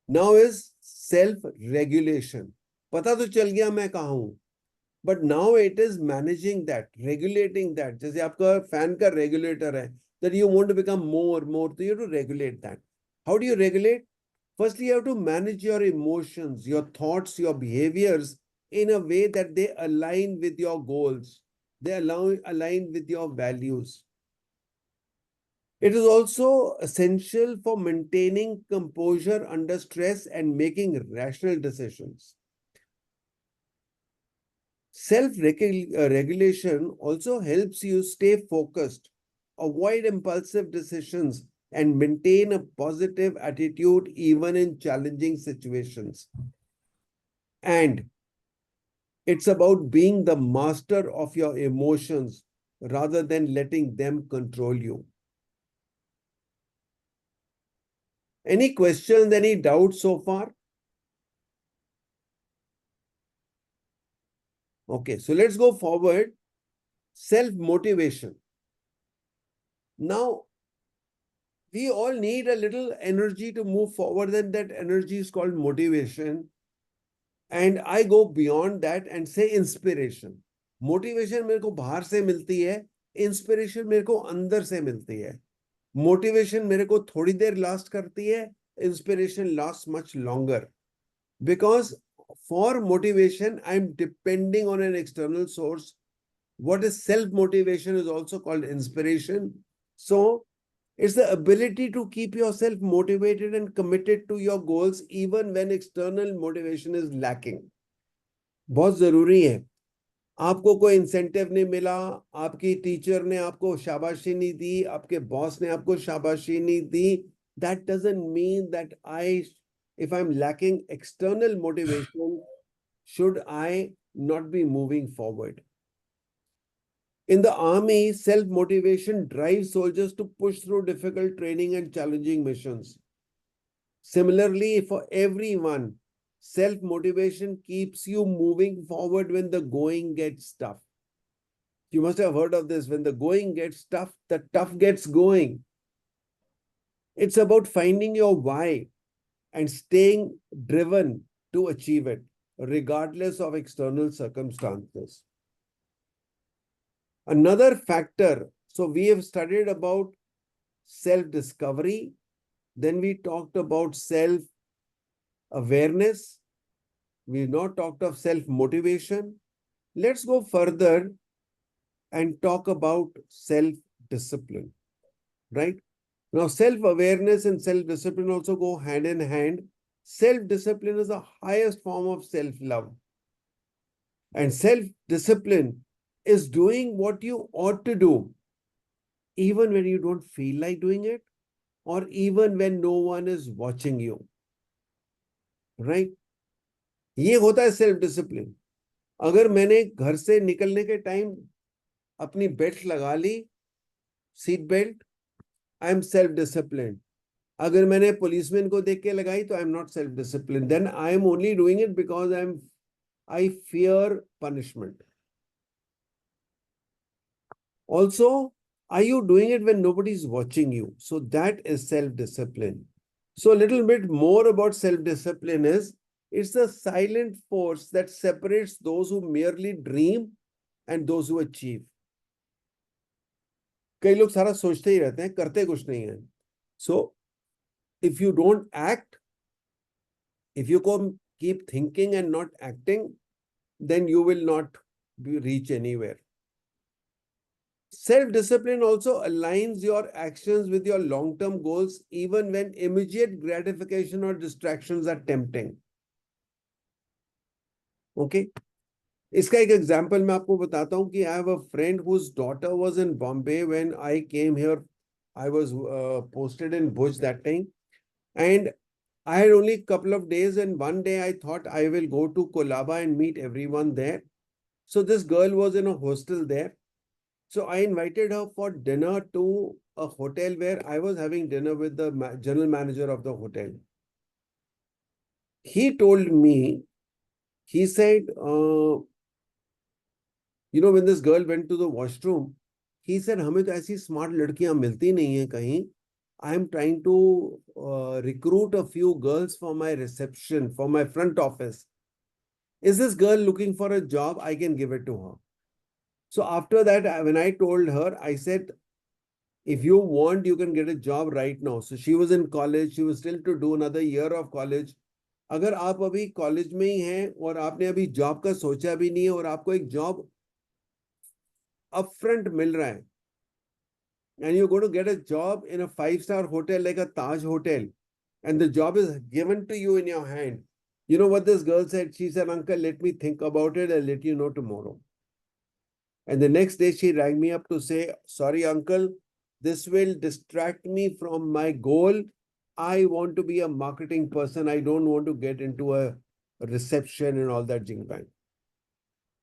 [SPEAKER 1] Now is self-regulation. पता तो चल गया मैं कहाँ हूँ. But now it is managing that, regulating that. जैसे आपका fan का regulator है, that you want to become more, so you have to regulate that. How do you regulate? Firstly, you have to manage your emotions, your thoughts, your behaviors in a way that they align with your goals. They align with your values. It is also essential for maintaining composure under stress and making rational decisions. Self-regulation also helps you stay focused avoid impulsive decisions, and maintain a positive attitude even in challenging situations. And it's about being the master of your emotions rather than letting them control you. Any questions, any doubts so far? Okay, so let's go forward. Self-motivation. Now, we all need a little energy to move forward, and that energy is called motivation. And I go beyond that and say inspiration. Motivation मेरे को बाहर से मिलती है, inspiration मेरे को अंदर से मिलती है. Motivation मेरे को थोड़ी देर last करती है, inspiration lasts much longer. Because for motivation, I'm depending on an external source. What is self-motivation is also called inspiration. So it's the ability to keep yourself motivated and committed to your goals even when external motivation is lacking. बहुत जरूरी है. आपको कोई incentive नहीं मिला, आपकी teacher ने आपको शाबाशी नहीं दी, आपके बॉस ने आपको शाबाशी नहीं दी. That doesn't mean that if I'm lacking external motivation, should I not be moving forward? In the army, self-motivation drives soldiers to push through difficult training and challenging missions. Similarly, for everyone, self-motivation keeps you moving forward when the going gets tough. You must have heard of this. When the going gets tough, the tough gets going. It's about finding your why and staying driven to achieve it, regardless of external circumstances. Another factor, so we have studied about self-discovery, then we talked about self-awareness, we've now talked of self-motivation. Let's go further and talk about self-discipline, right? Now, self-awareness and self-discipline also go hand in hand. Self-discipline is the highest form of self-love. And self-discipline is doing what you ought to do, even when you don't feel like doing it, or even when no one is watching you. Right? ये होता है self-discipline. अगर मैंने घर से निकलने के time अपनी बेल्ट लगा ली, seat belt, I am self discipline. अगर मैंने पुलिसमैन को देख के लगाई तो I am not self discipline. Then I am only doing it because I fear punishment. Also, are you doing it when nobody is watching you? So that is self-discipline. So a little bit more about self-discipline is, it's a silent force that separates those who merely dream and those who achieve. कई लोग सारा सोचते ही रहते हैं, करते कुछ नहीं है. So if you don't act, if you keep thinking and not acting, then you will not reach anywhere. Self-discipline also aligns your actions with your long-term goals, even when immediate gratification or distractions are tempting. Okay? इसका एक example मैं आपको बताता हूँ कि I have a friend whose daughter was in Bombay when I came here. I was posted in Bhuj that time. And I had only a couple of days, and one day I thought I will go to Kolaba and meet everyone there. So this girl was in a hostel there. So I invited her for dinner to a hotel where I was having dinner with the general manager of the hotel. He told me, he said, when this girl went to the washroom, he said, हमें तो ऐसी smart लड़कियां मिलती नहीं है कहीं. I am trying to recruit a few girls for my reception, for my front office. Is this girl looking for a job? I can give it to her. So after that, when I told her, I said, if you want, you can get a job right now. So she was in college. She was still to do another year of college. अगर आप अभी college में ही हैं और आपने अभी job का सोचा भी नहीं है और आपको एक जॉब upfront मिल रहा है, and you're going to get a job in a 5-star hotel like a Taj hotel, and the job is given to you in your hand. You know what this girl said? She said, Uncle, let me think about it. I'll let you know tomorrow. And the next day she rang me up to say, sorry, uncle, This will distract me from my goal. I want to be a marketing person. I don't want to get into a reception and all that jing bang.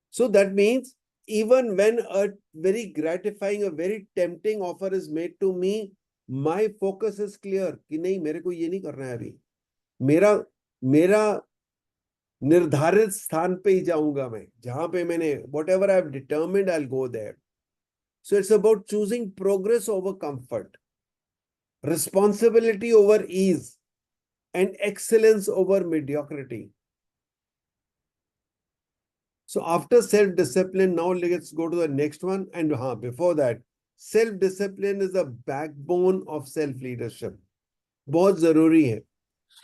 [SPEAKER 1] So that means even when a very gratifying, a very tempting offer is made to me, my focus is clear कि नहीं मेरे को ये नहीं करना है अभी. मेरा निर्धारित स्थान पे ही जाऊंगा मैं, जहां पे मैंने whatever I've determined, I'll go there. So it's about choosing progress over comfort, responsibility over ease, and excellence over mediocrity. So after self-discipline, now let's go to the next one. And before that, self-discipline is the backbone of self-leadership. बहुत जरूरी है.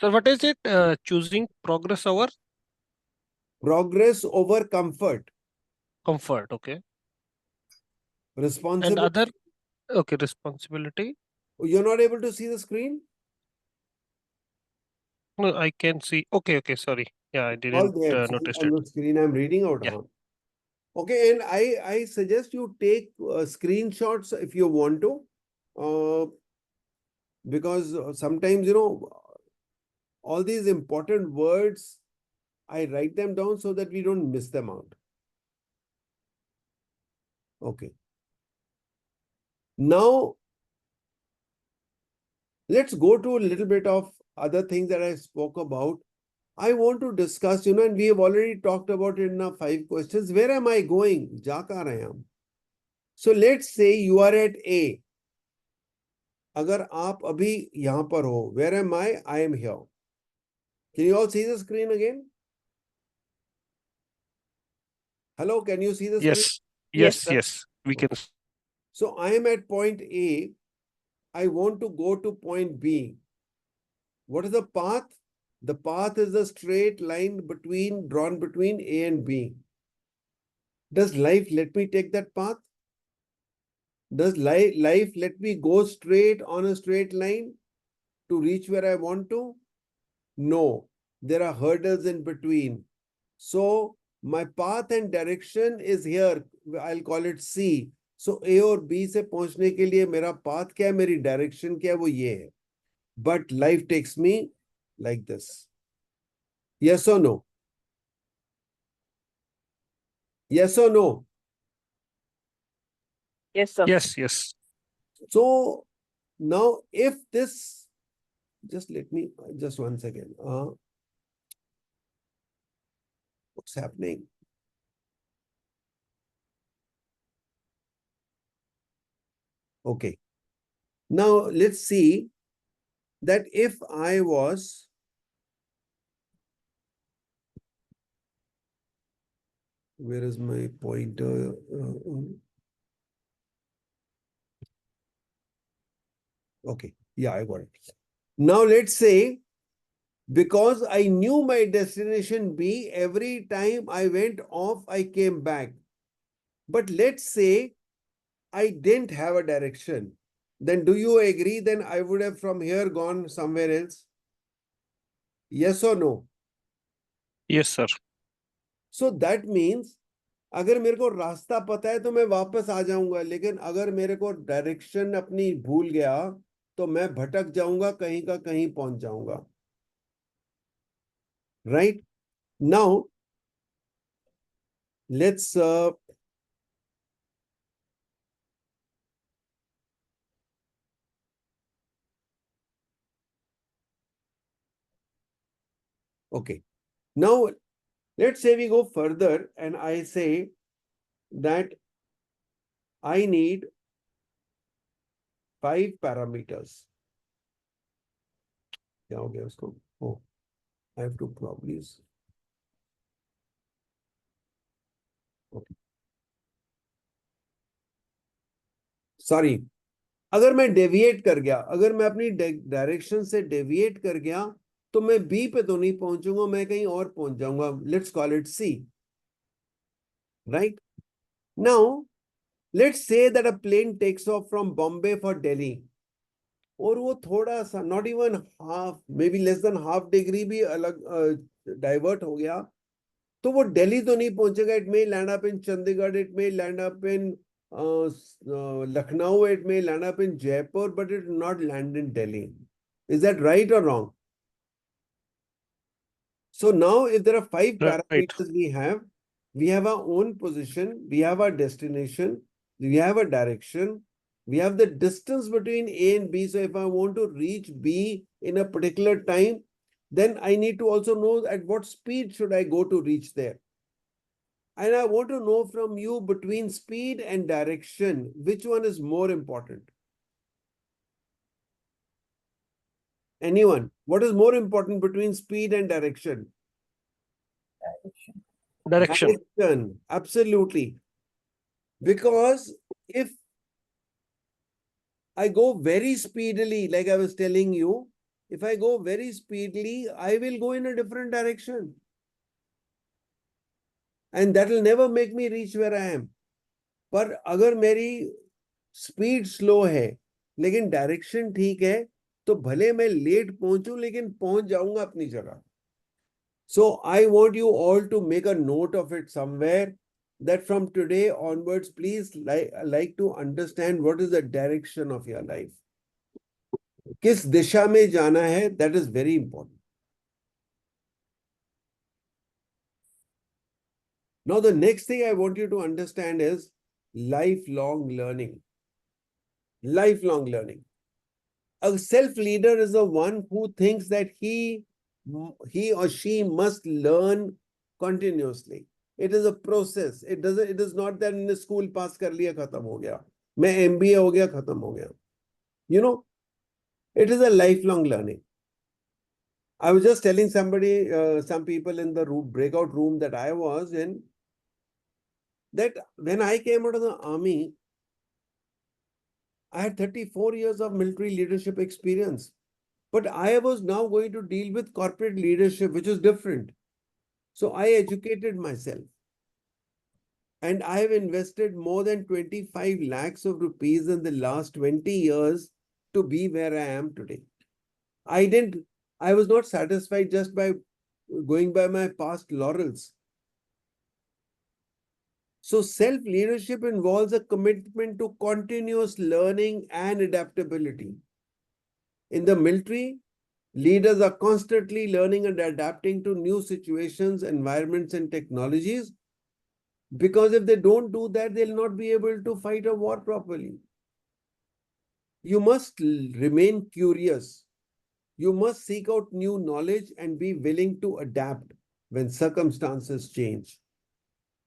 [SPEAKER 11] Sir, what is it? Choosing progress over
[SPEAKER 1] Progress over comfort.
[SPEAKER 11] comfort. Okay. And
[SPEAKER 1] Responsibility.
[SPEAKER 11] other, okay, responsibility.
[SPEAKER 1] You're not able to see the screen?
[SPEAKER 11] No, I can see. Okay, okay, sorry. Yeah, I
[SPEAKER 1] All
[SPEAKER 11] didn't
[SPEAKER 1] there
[SPEAKER 11] notice
[SPEAKER 1] on
[SPEAKER 11] it.
[SPEAKER 1] the screen. I'm reading out.
[SPEAKER 11] Yeah.
[SPEAKER 1] Okay, and I suggest you take screenshots if you want to, because sometimes, all these important words, I write them down so that we don't miss them out. Okay. Now, let's go to a little bit of other things that I spoke about. I want to discuss, and we have already talked about it in our 5 questions. Where am I going? Ja kahan rahe hum? So let's say you are at A. अगर आप अभी यहाँ पर हो, where am I? I am here. Can you all see the screen again? Hello, can you see the screen?
[SPEAKER 11] Yes,
[SPEAKER 9] Yes,
[SPEAKER 11] yes,
[SPEAKER 9] sir.
[SPEAKER 11] yes. We can.
[SPEAKER 1] So I am at point A. I want to go to point B. What is the path? The path is a straight line drawn between A and B. Does life let me take that path? Does life let me go straight on a straight line to reach where I want to? No, there are hurdles in between. So my path and direction is here. I'll call it C. So A और B से पहुंचने के लिए मेरा path क्या है, मेरी direction क्या है, वो ये है. But life takes me like this. Yes or no? Yes or no?
[SPEAKER 9] Yes, sir.
[SPEAKER 11] Yes, yes.
[SPEAKER 1] So now if this, just one second. What's happening? Okay. Now let's see that if I was where is my pointer? Okay, yeah, I got it. Now let's say, because I knew my destination B, every time I went off, I came back. But let's say I didn't have a direction. Then do you agree? Then I would have from here gone somewhere else. Yes or no?
[SPEAKER 11] Yes, sir.
[SPEAKER 1] So that means अगर मेरे को रास्ता पता है तो मैं वापस आ जाऊंगा, लेकिन अगर मेरे को डायरेक्शन अपनी भूल गया तो मैं भटक जाऊंगा, कहीं का कहीं पहुंच जाऊंगा. Right? Now, let's okay. Now, let's say we go further and I say that I need 5 parameters. क्या हो गया उसको? Oh, I have to probably. Okay. Sorry. अगर मैं डेविएट कर गया, अगर मैं अपनी डायरेक्शन से डेविएट कर गया तो मैं बी पे तो नहीं पहुंचूंगा, मैं कहीं और पहुंच जाऊंगा. Let's call it C. Right now let's say that a plane takes off from Bombay for Delhi, और वो थोड़ा सा not even half, maybe less than half degree भी अलग डाइवर्ट हो गया तो वो दिल्ली तो नहीं पहुंचेगा. It may land up in Chandigarh, it may land up in Lucknow, it may land up in Jaipur, but it will not land in Delhi. Is that right or wrong? So now if there are 5
[SPEAKER 11] Right.
[SPEAKER 1] parameters we have our own position, we have our destination, we have a direction, we have the distance between A and B. So if I want to reach B in a particular time, then I need to also know at what speed should I go to reach there. And I want to know from you between speed and direction, which one is more important? Anyone? What is more important between speed and direction?
[SPEAKER 11] Direction.
[SPEAKER 1] Direction, absolutely. Because if I go very speedily, like I was telling you, if I go very speedily, I will go in a different direction. And that will never make me reach where I am. पर अगर मेरी speed slow है लेकिन direction ठीक है तो भले मैं लेट पहुंचूं लेकिन पहुंच जाऊंगा अपनी जगह. So I want you all to make a note of it somewhere that from today onwards, please like to understand what is the direction of your life. किस दिशा में जाना है, that is very important. Now the next thing I want you to understand is lifelong learning. Lifelong learning. A self-leader is the one who thinks that he or she must learn continuously. It is a process. It is not that in the school pass kar liya khatam ho gaya. मैं MBA हो गया खत्म हो गया. You know, it is a lifelong learning. I was just telling somebody, some people in the breakout room that I was in, that when I came out of the army, I had 34 years of military leadership experience. But I was now going to deal with corporate leadership, which is different. So I educated myself. And I have invested more than 25 lakhs of rupees in the last 20 years to be where I am today. I was not satisfied just by going by my past laurels. So self-leadership involves a commitment to continuous learning and adaptability. In the military, leaders are constantly learning and adapting to new situations, environments, and technologies. Because if they don't do that, they'll not be able to fight a war properly. You must remain curious. You must seek out new knowledge and be willing to adapt when circumstances change.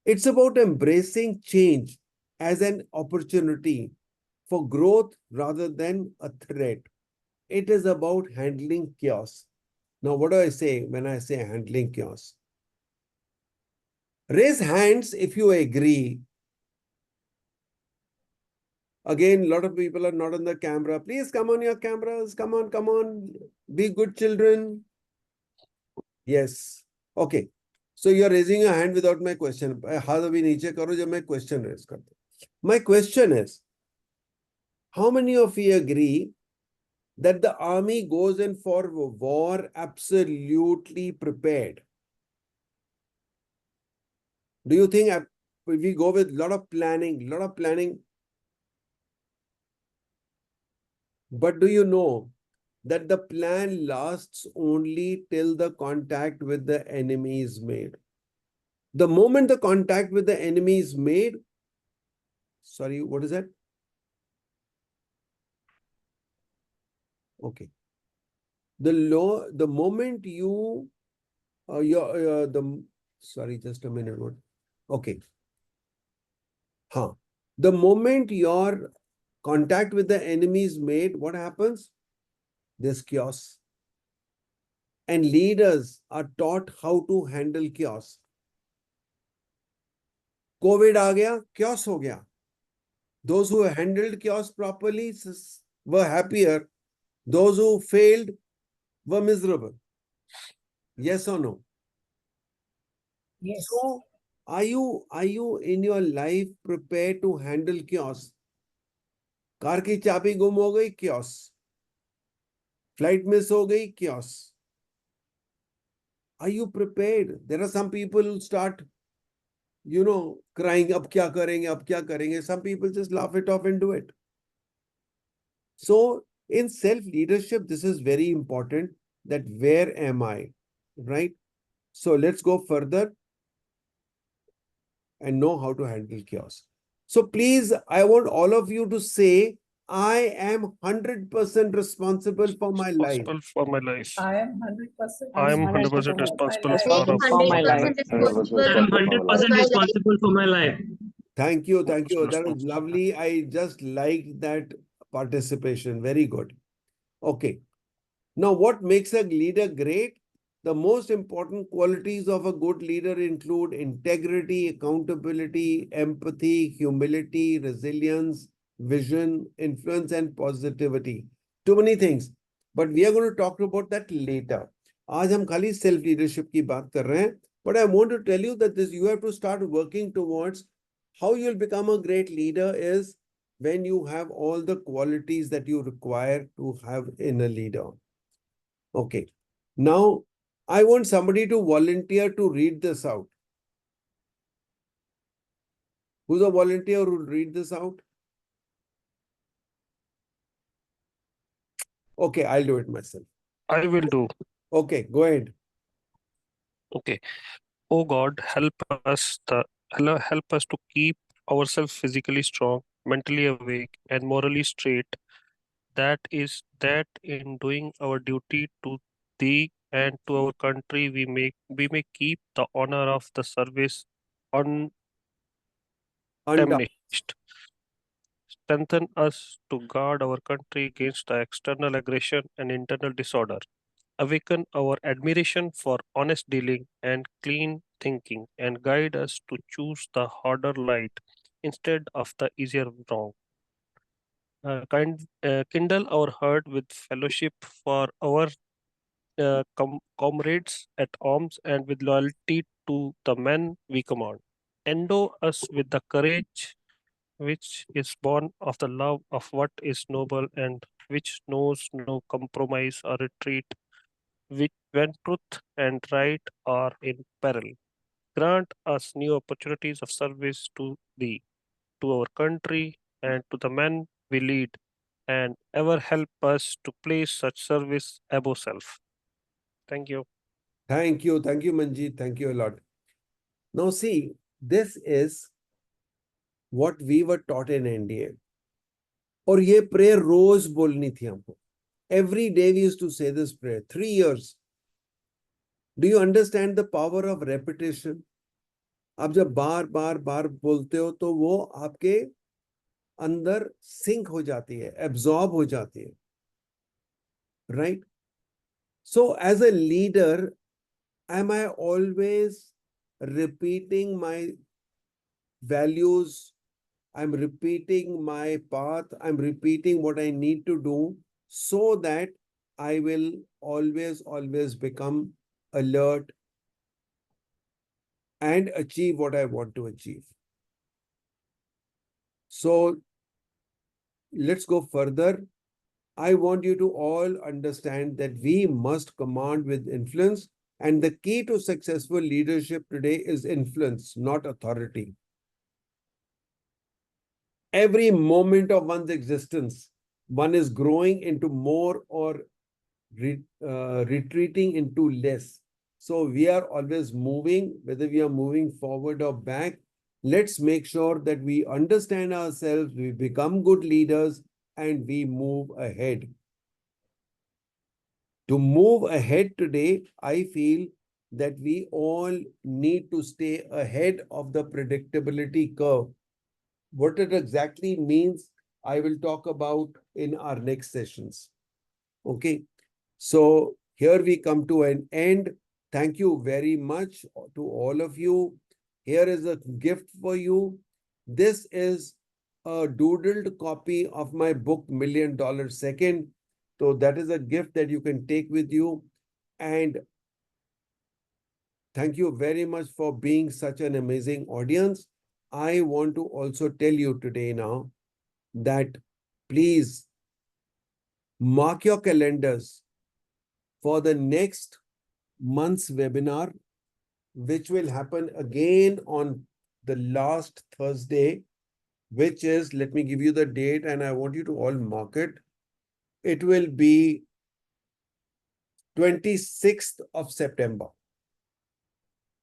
[SPEAKER 1] It's about embracing change as an opportunity for growth rather than a threat. It is about handling chaos. Now, what do I say when I say handling chaos? Raise hands if you agree. Again, a lot of people are not on the camera. Please come on your cameras. Come on, come on. Be good children. Yes. Okay. So you're raising your hand without my question. हाथ अभी नीचे करो जब मैं question raise करता हूँ. My question is, how many of you agree that the army goes in for war absolutely prepared? Do you think if we go with a lot of planning, but do you know that the plan lasts only till the contact with the enemy is made? The moment the contact with the enemy is made, sorry, what is that? Okay. The moment you, sorry, just a minute. Okay. Huh. The moment your contact with the enemy is made, what happens? There's chaos. And leaders are taught how to handle chaos. COVID आ गया, chaos हो गया. Those who handled chaos properly were happier. Those who failed were miserable. Yes or no?
[SPEAKER 2] Yes.
[SPEAKER 1] So, are you in your life prepared to handle chaos? Car की चाबी गुम हो गई, chaos. Flight miss हो गई, chaos. Are you prepared? There are some people who start crying, ab kya karenge, ab kya karenge. Some people just laugh it off and do it. So in self-leadership, this is very important that where am I, right? So let's go further and know how to handle chaos. So please, I want all of you to say, I am 100% responsible for my life.
[SPEAKER 11] Responsible for my life.
[SPEAKER 12] I am 100%
[SPEAKER 11] I am 100%
[SPEAKER 12] responsible
[SPEAKER 11] responsible
[SPEAKER 12] for my
[SPEAKER 11] for
[SPEAKER 12] life.
[SPEAKER 11] my life.
[SPEAKER 13] 100% responsible for my life.
[SPEAKER 1] Thank you. Thank you.
[SPEAKER 11] 100%
[SPEAKER 1] That was
[SPEAKER 11] responsible.
[SPEAKER 1] lovely. I just liked that participation. Very good. Okay. Now, what makes a leader great? The most important qualities of a good leader include integrity, accountability, empathy, humility, resilience, vision, influence, and positivity. Too many things. But we are going to talk about that later. आज हम खाली self leadership की बात कर रहे हैं. But I want to tell you that this you have to start working towards how you'll become a great leader is when you have all the qualities that you require to have in a leader. Okay. Now, I want somebody to volunteer to read this out. Who's a volunteer who will read this out? Okay, I'll do it myself.
[SPEAKER 11] I will do.
[SPEAKER 1] Okay, go ahead.
[SPEAKER 11] Okay. Oh God, help us to keep ourselves physically strong, mentally awake, and morally straight. That is that in doing our duty to thee and to our country we may keep the honor of the service undiminished. Strengthen us to guard our country against the external aggression and internal disorder. Awaken our admiration for honest dealing and clean thinking, and guide us to choose the harder light instead of the easier wrong. Kindle our heart with fellowship for our comrades at arms and with loyalty to the men we command. Endow us with the courage which is born of the love of what is noble and which knows no compromise or retreat, which when truth and right are in peril. Grant us new opportunities of service to thee, to our country, and to the men we lead, and ever help us to place such service above self. Thank you.
[SPEAKER 1] Thank you. Thank you, Manjeet. Thank you a lot. Now, see, this is what we were taught in NDA. और ये prayer रोज बोलनी थी हमको. Every day we used to say this prayer. 3 years. Do you understand the power of repetition? आप जब बार बार बार बोलते हो तो वो आपके अंदर सिंक हो जाती है, एब्जॉर्ब हो जाती है, right? So as a leader, am I always repeating my values? I'm repeating my path. I'm repeating what I need to do so that I will always become alert and achieve what I want to achieve. So let's go further. I want you to all understand that we must command with influence, and the key to successful leadership today is influence, not authority. Every moment of one's existence, one is growing into more or retreating into less. So we are always moving, whether we are moving forward or back. Let's make sure that we understand ourselves, we become good leaders, and we move ahead. To move ahead today, I feel that we all need to stay ahead of the predictability curve. What it exactly means, I will talk about in our next sessions. Okay. So here we come to an end. Thank you very much to all of you. Here is a gift for you. This is a doodled copy of my book, $1 Million Second. So that is a gift that you can take with you. And thank you very much for being such an amazing audience. I want to also tell you today now that please mark your calendars for the next month's webinar, which will happen again on the last Thursday, which is, let me give you the date and I want you to all mark it. It will be 26th of September.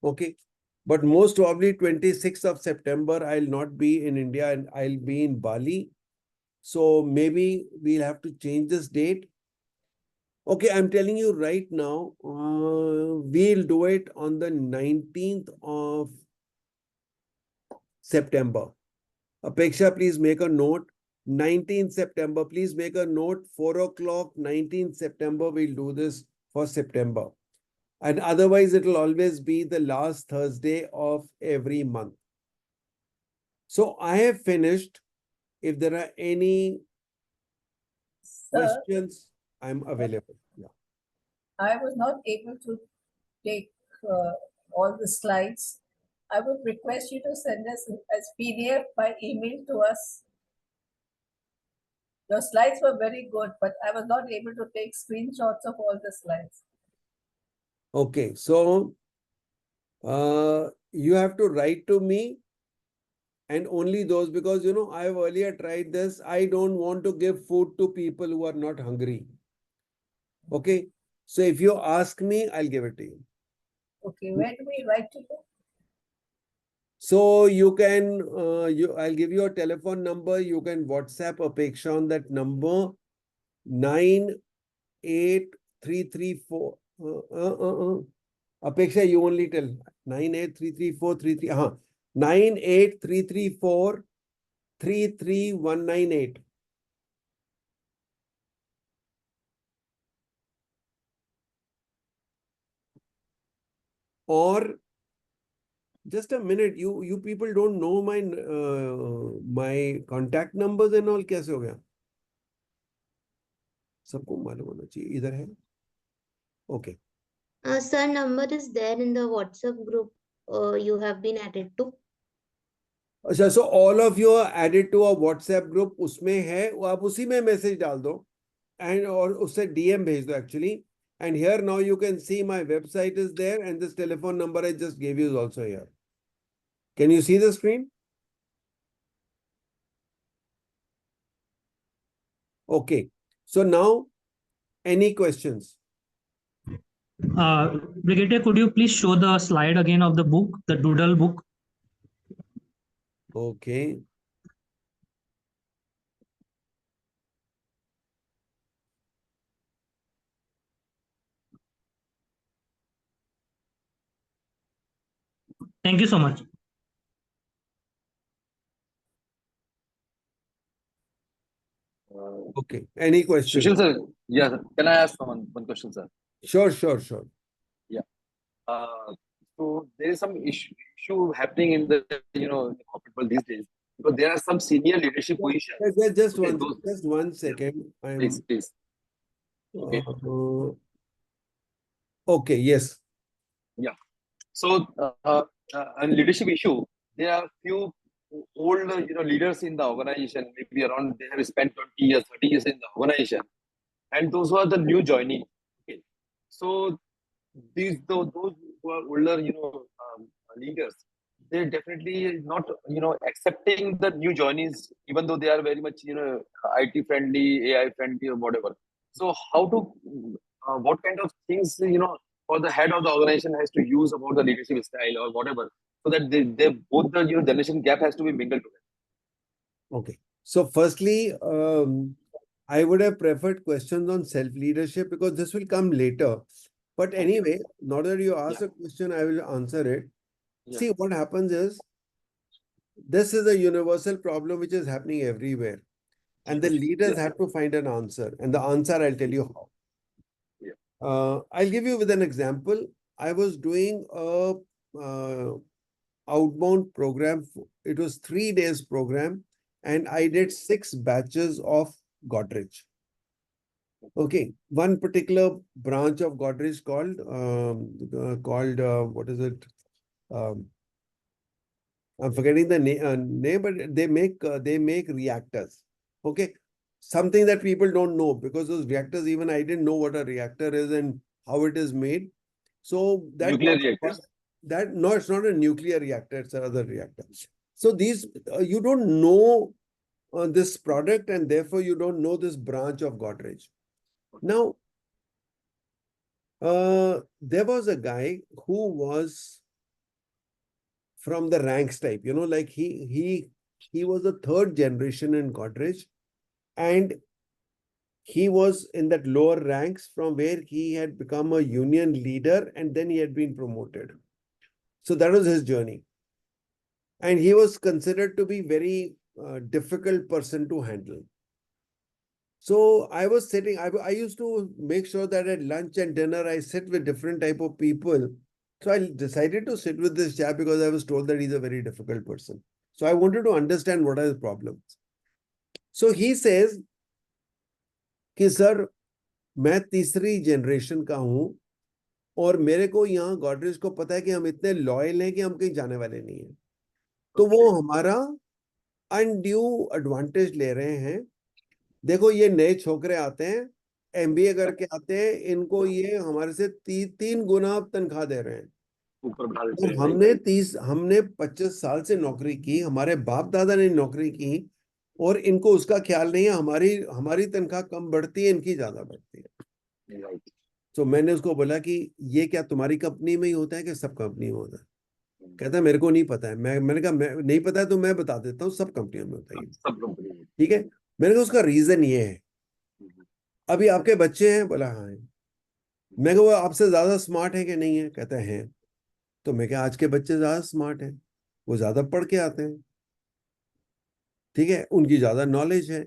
[SPEAKER 1] Okay. But most probably 26th of September, I'll not be in India and I'll be in Bali. So maybe we'll have to change this date. Okay, I'm telling you right now, we'll do it on the 19th of September. Apeksha, please make a note. 19th September, please make a note. 4 o'clock, 19th September, we'll do this for September. And otherwise, it will always be the last Thursday of every month. So I have finished. If there are any questions, I'm available. Yeah.
[SPEAKER 12] I was not able to take all the slides. I would request you to send us as PDF by email to us. Your slides were very good, but I was not able to take screenshots of all the slides.
[SPEAKER 1] Okay, so you have to write to me and only those, because I have earlier tried this. I don't want to give food to people who are not hungry. Okay, so if you ask me, I'll give it to you.
[SPEAKER 12] Okay, where do we write to you?
[SPEAKER 1] So you can, I'll give you a telephone number. You can WhatsApp Apeksha on that number, 98334. Apeksha, you only tell 9833433. 98334 33198. Or just a minute, you people don't know my my contact numbers and all. कैसे हो गया? सबको मालूम होना चाहिए. इधर है. Okay.
[SPEAKER 14] Sir, number is there in the WhatsApp group you have been added to.
[SPEAKER 1] अच्छा, so all of you are added to a WhatsApp group. उसमें है, वो आप उसी में मैसेज डाल दो and और उससे DM भेज दो actually. And here now you can see my website is there and this telephone number I just gave you is also here. Can you see the screen? Okay. So now, any questions?
[SPEAKER 13] Brigadier, could you please show the slide again of the book, the doodle book?
[SPEAKER 1] Okay.
[SPEAKER 13] Thank you so much.
[SPEAKER 1] Okay. Any questions?
[SPEAKER 6] Sushil sir, yeah, can I ask one question, sir?
[SPEAKER 1] Sure.
[SPEAKER 6] Yeah. So there is some issue happening in the people these days, because there are some senior leadership positions.
[SPEAKER 1] Just one second.
[SPEAKER 6] Please. Okay.
[SPEAKER 1] Okay. Yes.
[SPEAKER 6] Yeah. So a leadership issue. There are few old leaders in the organization, maybe around, they have spent 20 years, 30 years in the organization, and those who are the new joining. Okay. So those who are older leaders, they're definitely not accepting the new joinees, even though they are very much IT friendly, AI friendly, or whatever. So how to what kind of things for the head of the organization has to use about the leadership style or whatever, so that they both the generation gap has to be mingled together.
[SPEAKER 1] Okay. So firstly, I would have preferred questions on self-leadership because this will come later. But anyway, now that you ask a question, I will answer it.
[SPEAKER 6] Yeah.
[SPEAKER 1] See, what happens is, this is a universal problem which is happening everywhere. And the leaders have to find an answer. And the answer, I'll tell you how. I'll give you with an example. I was doing a outbound program. It was 3 days program. And I did 6 batches of Godrej. Okay, one particular branch of Godrej called what is it? I'm forgetting the name, but they make reactors. Okay, something that people don't know, because those reactors, even I didn't know what a reactor is and how it is made. So that
[SPEAKER 6] Nuclear reactors.
[SPEAKER 1] that no, it's not a nuclear reactor, it's another reactor. So these you don't know this product, and therefore you don't know this branch of Godrej. Now, there was a guy who was from the ranks type, like he was the third generation in Godrej, and he was in that lower ranks from where he had become a union leader and then he had been promoted. So that was his journey. And he was considered to be very difficult person to handle. So I was sitting, I used to make sure that at lunch and dinner, I sit with different type of people. So I decided to sit with this chap because I was told that he's a very difficult person. So I wanted to understand what are his problems. So he says, कि sir मैं तीसरी generation का हूं और मेरे को यहाँ गॉडरेज को पता है कि हम इतने लॉयल हैं कि हम कहीं जाने वाले नहीं हैं, तो वो हमारा अनड्यू एडवांटेज ले रहे हैं. देखो ये नए छोकरे आते हैं, एमबीए करके आते हैं, इनको ये हमारे से 3 गुना तनख्वाह दे रहे हैं. और हमने 25 साल से नौकरी की, हमारे बाप दादा ने नौकरी की, और इनको उसका ख्याल नहीं है. हमारी तनख्वाह कम बढ़ती है, इनकी ज्यादा बढ़ती है. तो मैंने उसको बोला कि ये क्या तुम्हारी कंपनी में ही होता है कि सब कंपनी में होता है? कहता है मेरे को नहीं पता है. मैंने कहा नहीं पता है तो मैं बता देता हूँ, सब कंपनियों में होता है. सब कंपनी में. ठीक है. मैंने कहा उसका रीजन ये है, अभी आपके बच्चे हैं? बोला हाँ है. मैं कहा वो आपसे ज्यादा स्मार्ट है कि नहीं है? कहता है. तो मैं कहा आज के बच्चे ज्यादा स्मार्ट हैं, वो ज्यादा पढ़ के आते हैं, ठीक है, उनकी ज्यादा नॉलेज है.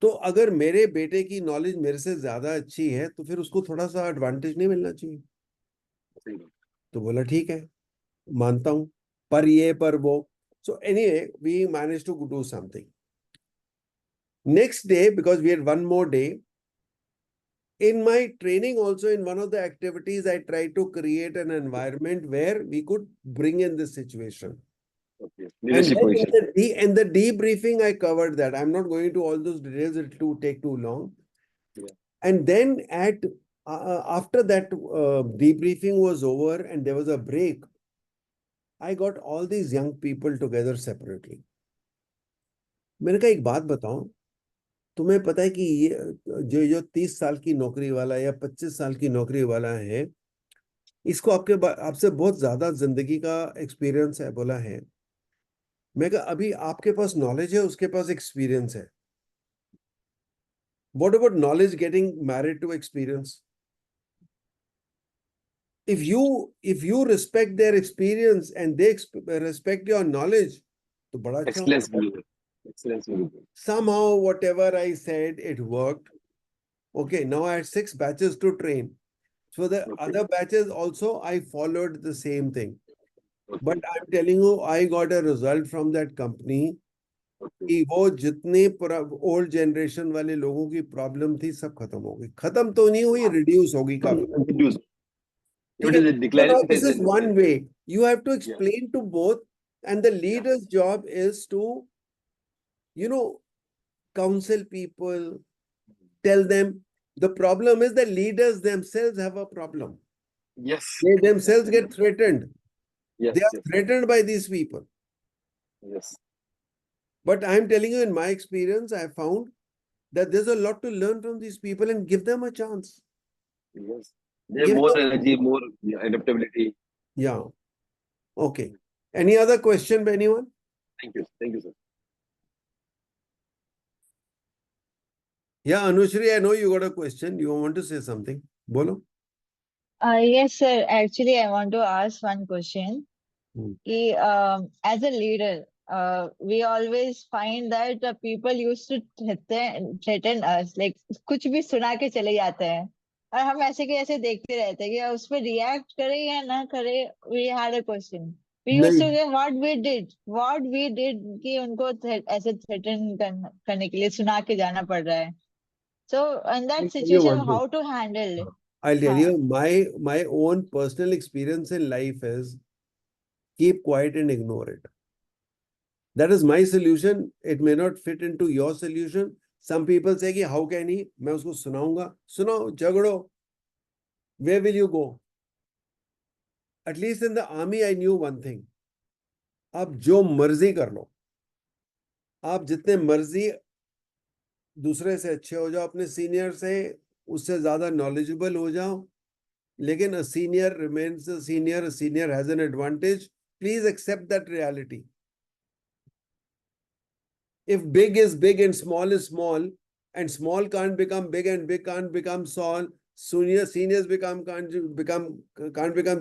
[SPEAKER 1] तो अगर मेरे बेटे की नॉलेज मेरे से ज्यादा अच्छी है तो फिर उसको थोड़ा सा एडवांटेज नहीं मिलना चाहिए? तो बोला ठीक है, मानता हूं, पर ये पर वो. So anyway we manage to do something. Next day, because we had one more day, in my training also, in one of the activities, I tried to create an environment where we could bring in this situation. Okay. And the debriefing, I covered that. I'm not going to all those details, it will take too long. Yeah. And then after that debriefing was over and there was a break, I got all these young people together separately. मैंने कहा एक बात बताओ, तुम्हें पता है कि ये जो 30 साल की नौकरी वाला या 25 साल की नौकरी वाला है, इसको आपसे बहुत ज्यादा जिंदगी का एक्सपीरियंस है? बोला है. मैं कहा अभी आपके पास नॉलेज है, उसके पास एक्सपीरियंस है. What about knowledge getting married to experience? if you respect their experience and they respect your knowledge, तो बड़ा अच्छा. Somehow, whatever I said, it worked. Okay, now I had 6 batches to train. So the other batches also, I followed the same thing. But I'm telling you, I got a result from that company. कि वो जितने old generation वाले लोगों की problem थी सब खत्म हो गई. खत्म तो नहीं हुई, रिड्यूस होगी काफी. This is one way. You have to explain to both, and the leader's job is to counsel people, tell them. The problem is the leaders themselves have a problem. Yes. They themselves get threatened. Yes. They are threatened by these people. Yes. But I'm telling you, in my experience, I found that there's a lot to learn from these people and give them a chance. Yes. They have more energy, more adaptability. Yeah. Okay. Any other question by anyone? Thank you. Thank you, sir. Yeah, Anushri, I know you got a question. You want to say something? Bolo.
[SPEAKER 10] Yes, sir. Actually, I want to ask one question. As a leader, we always find that the people used to threaten us. Like कुछ भी सुना के चले जाते हैं और हम ऐसे के ऐसे देखते रहते हैं कि उस पर react करे या ना करे. We had a question. We used to say what we did कि उनको ऐसे threaten करने के लिए सुना के जाना पड़ रहा है. So in that situation, how to handle it?
[SPEAKER 1] I'll tell you, my own personal experience in life is keep quiet and ignore it. That is my solution. It may not fit into your solution. Some people say, how can he? मैं उसको सुनाऊंगा. सुनाओ, झगड़ो. Where will you go? at least in the army, I knew one thing. आप जो मर्जी कर लो, आप जितने मर्जी दूसरे से अच्छे हो जाओ, अपने सीनियर से उससे ज्यादा knowledgeable हो जाओ, लेकिन a senior remains a senior has an advantage. Please accept that reality. If big is big and small is small, and small can't become big and big can't become small, seniors can't become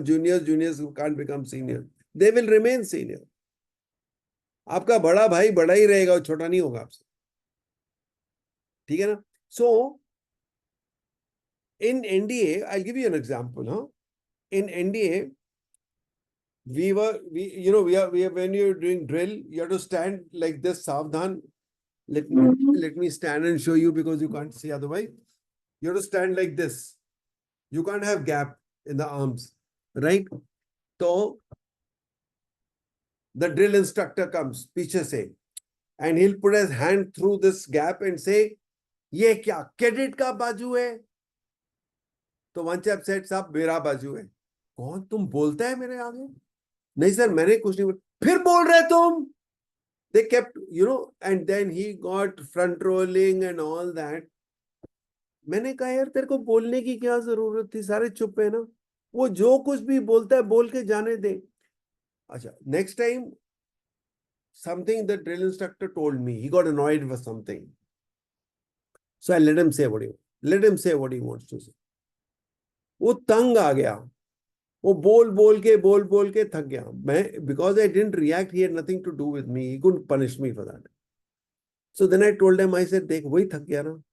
[SPEAKER 1] juniors can't become seniors. They will remain senior. आपका बड़ा भाई बड़ा ही रहेगा, छोटा नहीं होगा आपसे. ठीक है ना? So in NDA, I'll give you an example. Huh? In NDA, when you're doing drill, you have to stand like this, savdhan. Let me stand and show you because you can't see otherwise. You have to stand like this. You can't have gap in the arms, right? So the drill instructor comes, piche se, and he'll put his hand through this gap and say, "Ye kya cadet ka baju hai?" तो one chap said, "साहब मेरा बाजू है." कौन तुम बोलता है मेरे आगे? नहीं सर मैंने कुछ नहीं बोला. फिर बोल रहे तुम? They kept, and then he got front rolling and all that. मैंने कहा यार तेरे को बोलने की क्या जरूरत थी, सारे चुप है ना, वो जो कुछ भी बोलता है बोल के जाने दे. अच्छा, next time something the drill instructor told me, he got annoyed with something. So I let him say what he wants to say. वो तंग आ गया, वो बोल के थक गया. मैं, because I didn't react, he had nothing to do with me. He couldn't punish me for that. So then I told him, I said, देख वही थक गया ना,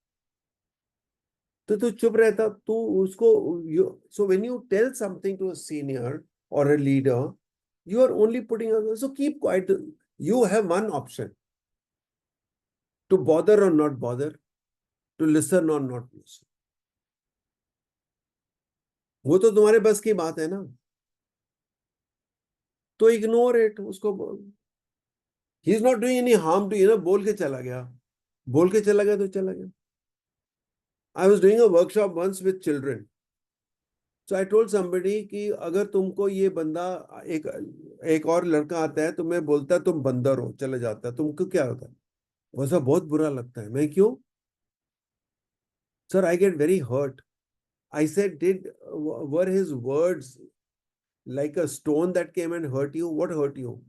[SPEAKER 1] तो तू चुप रहता, तू उसको. So when you tell something to a senior or a leader, you are only putting on. So keep quiet. You have one option: to bother or not bother, to listen or not listen. वो तो तुम्हारे बस की बात है ना. तो ignore it. उसको he is not doing any harm to you. बोल के चला गया तो चला गया. I was doing a workshop once with children. So I told somebody कि अगर तुमको ये बंदा एक और लड़का आता है तुम्हें बोलता है तुम बंदर हो, चले जाता है, तुमको क्या होता है? वैसा बहुत बुरा लगता है. मैं क्यों? Sir, I get very hurt. I said, were his words like a stone that came and hurt you? What hurt you?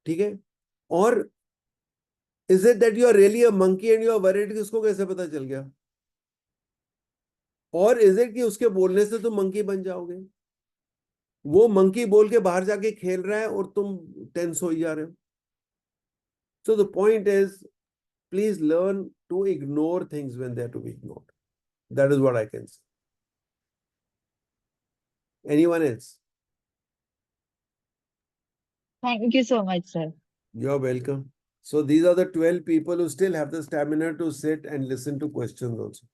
[SPEAKER 1] ठीक है? और is it that you are really a monkey and you are worried कि उसको कैसे पता चल गया? और is it कि उसके बोलने से तुम मंकी बन जाओगे? वो मंकी बोल के बाहर जाके खेल रहा है और तुम टेंस हो जा रहे हो. So the point is, please learn to ignore things when they are to be ignored. That is what I can say. Anyone else?
[SPEAKER 10] Thank you so much, sir.
[SPEAKER 1] You're welcome. So these are the 12 people who still have the stamina to sit and listen to questions also.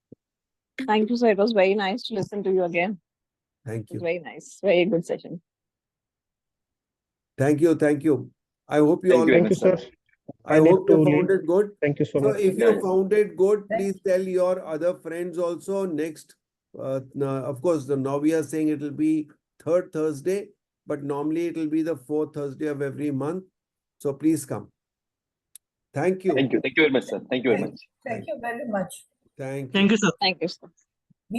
[SPEAKER 9] Thank you, sir. It was very nice to listen to you again.
[SPEAKER 1] Thank
[SPEAKER 9] It was
[SPEAKER 1] you.
[SPEAKER 9] very nice. Very good session.
[SPEAKER 1] Thank you. I hope you all.
[SPEAKER 6] Thank you,
[SPEAKER 8] sir.
[SPEAKER 1] I hope you found it good.
[SPEAKER 8] Thank you so
[SPEAKER 1] So
[SPEAKER 8] much.
[SPEAKER 1] if you found it good,
[SPEAKER 12] Thank
[SPEAKER 1] please tell your other friends also. Next, of course, now we are saying it will be third Thursday, but normally it will be the fourth Thursday of every month. So please come. Thank you.
[SPEAKER 6] Thank you very much, sir. Thank you very much.
[SPEAKER 12] Thank you very much.
[SPEAKER 1] Thank you.
[SPEAKER 13] Thank you, sir.
[SPEAKER 9] Thank you, sir.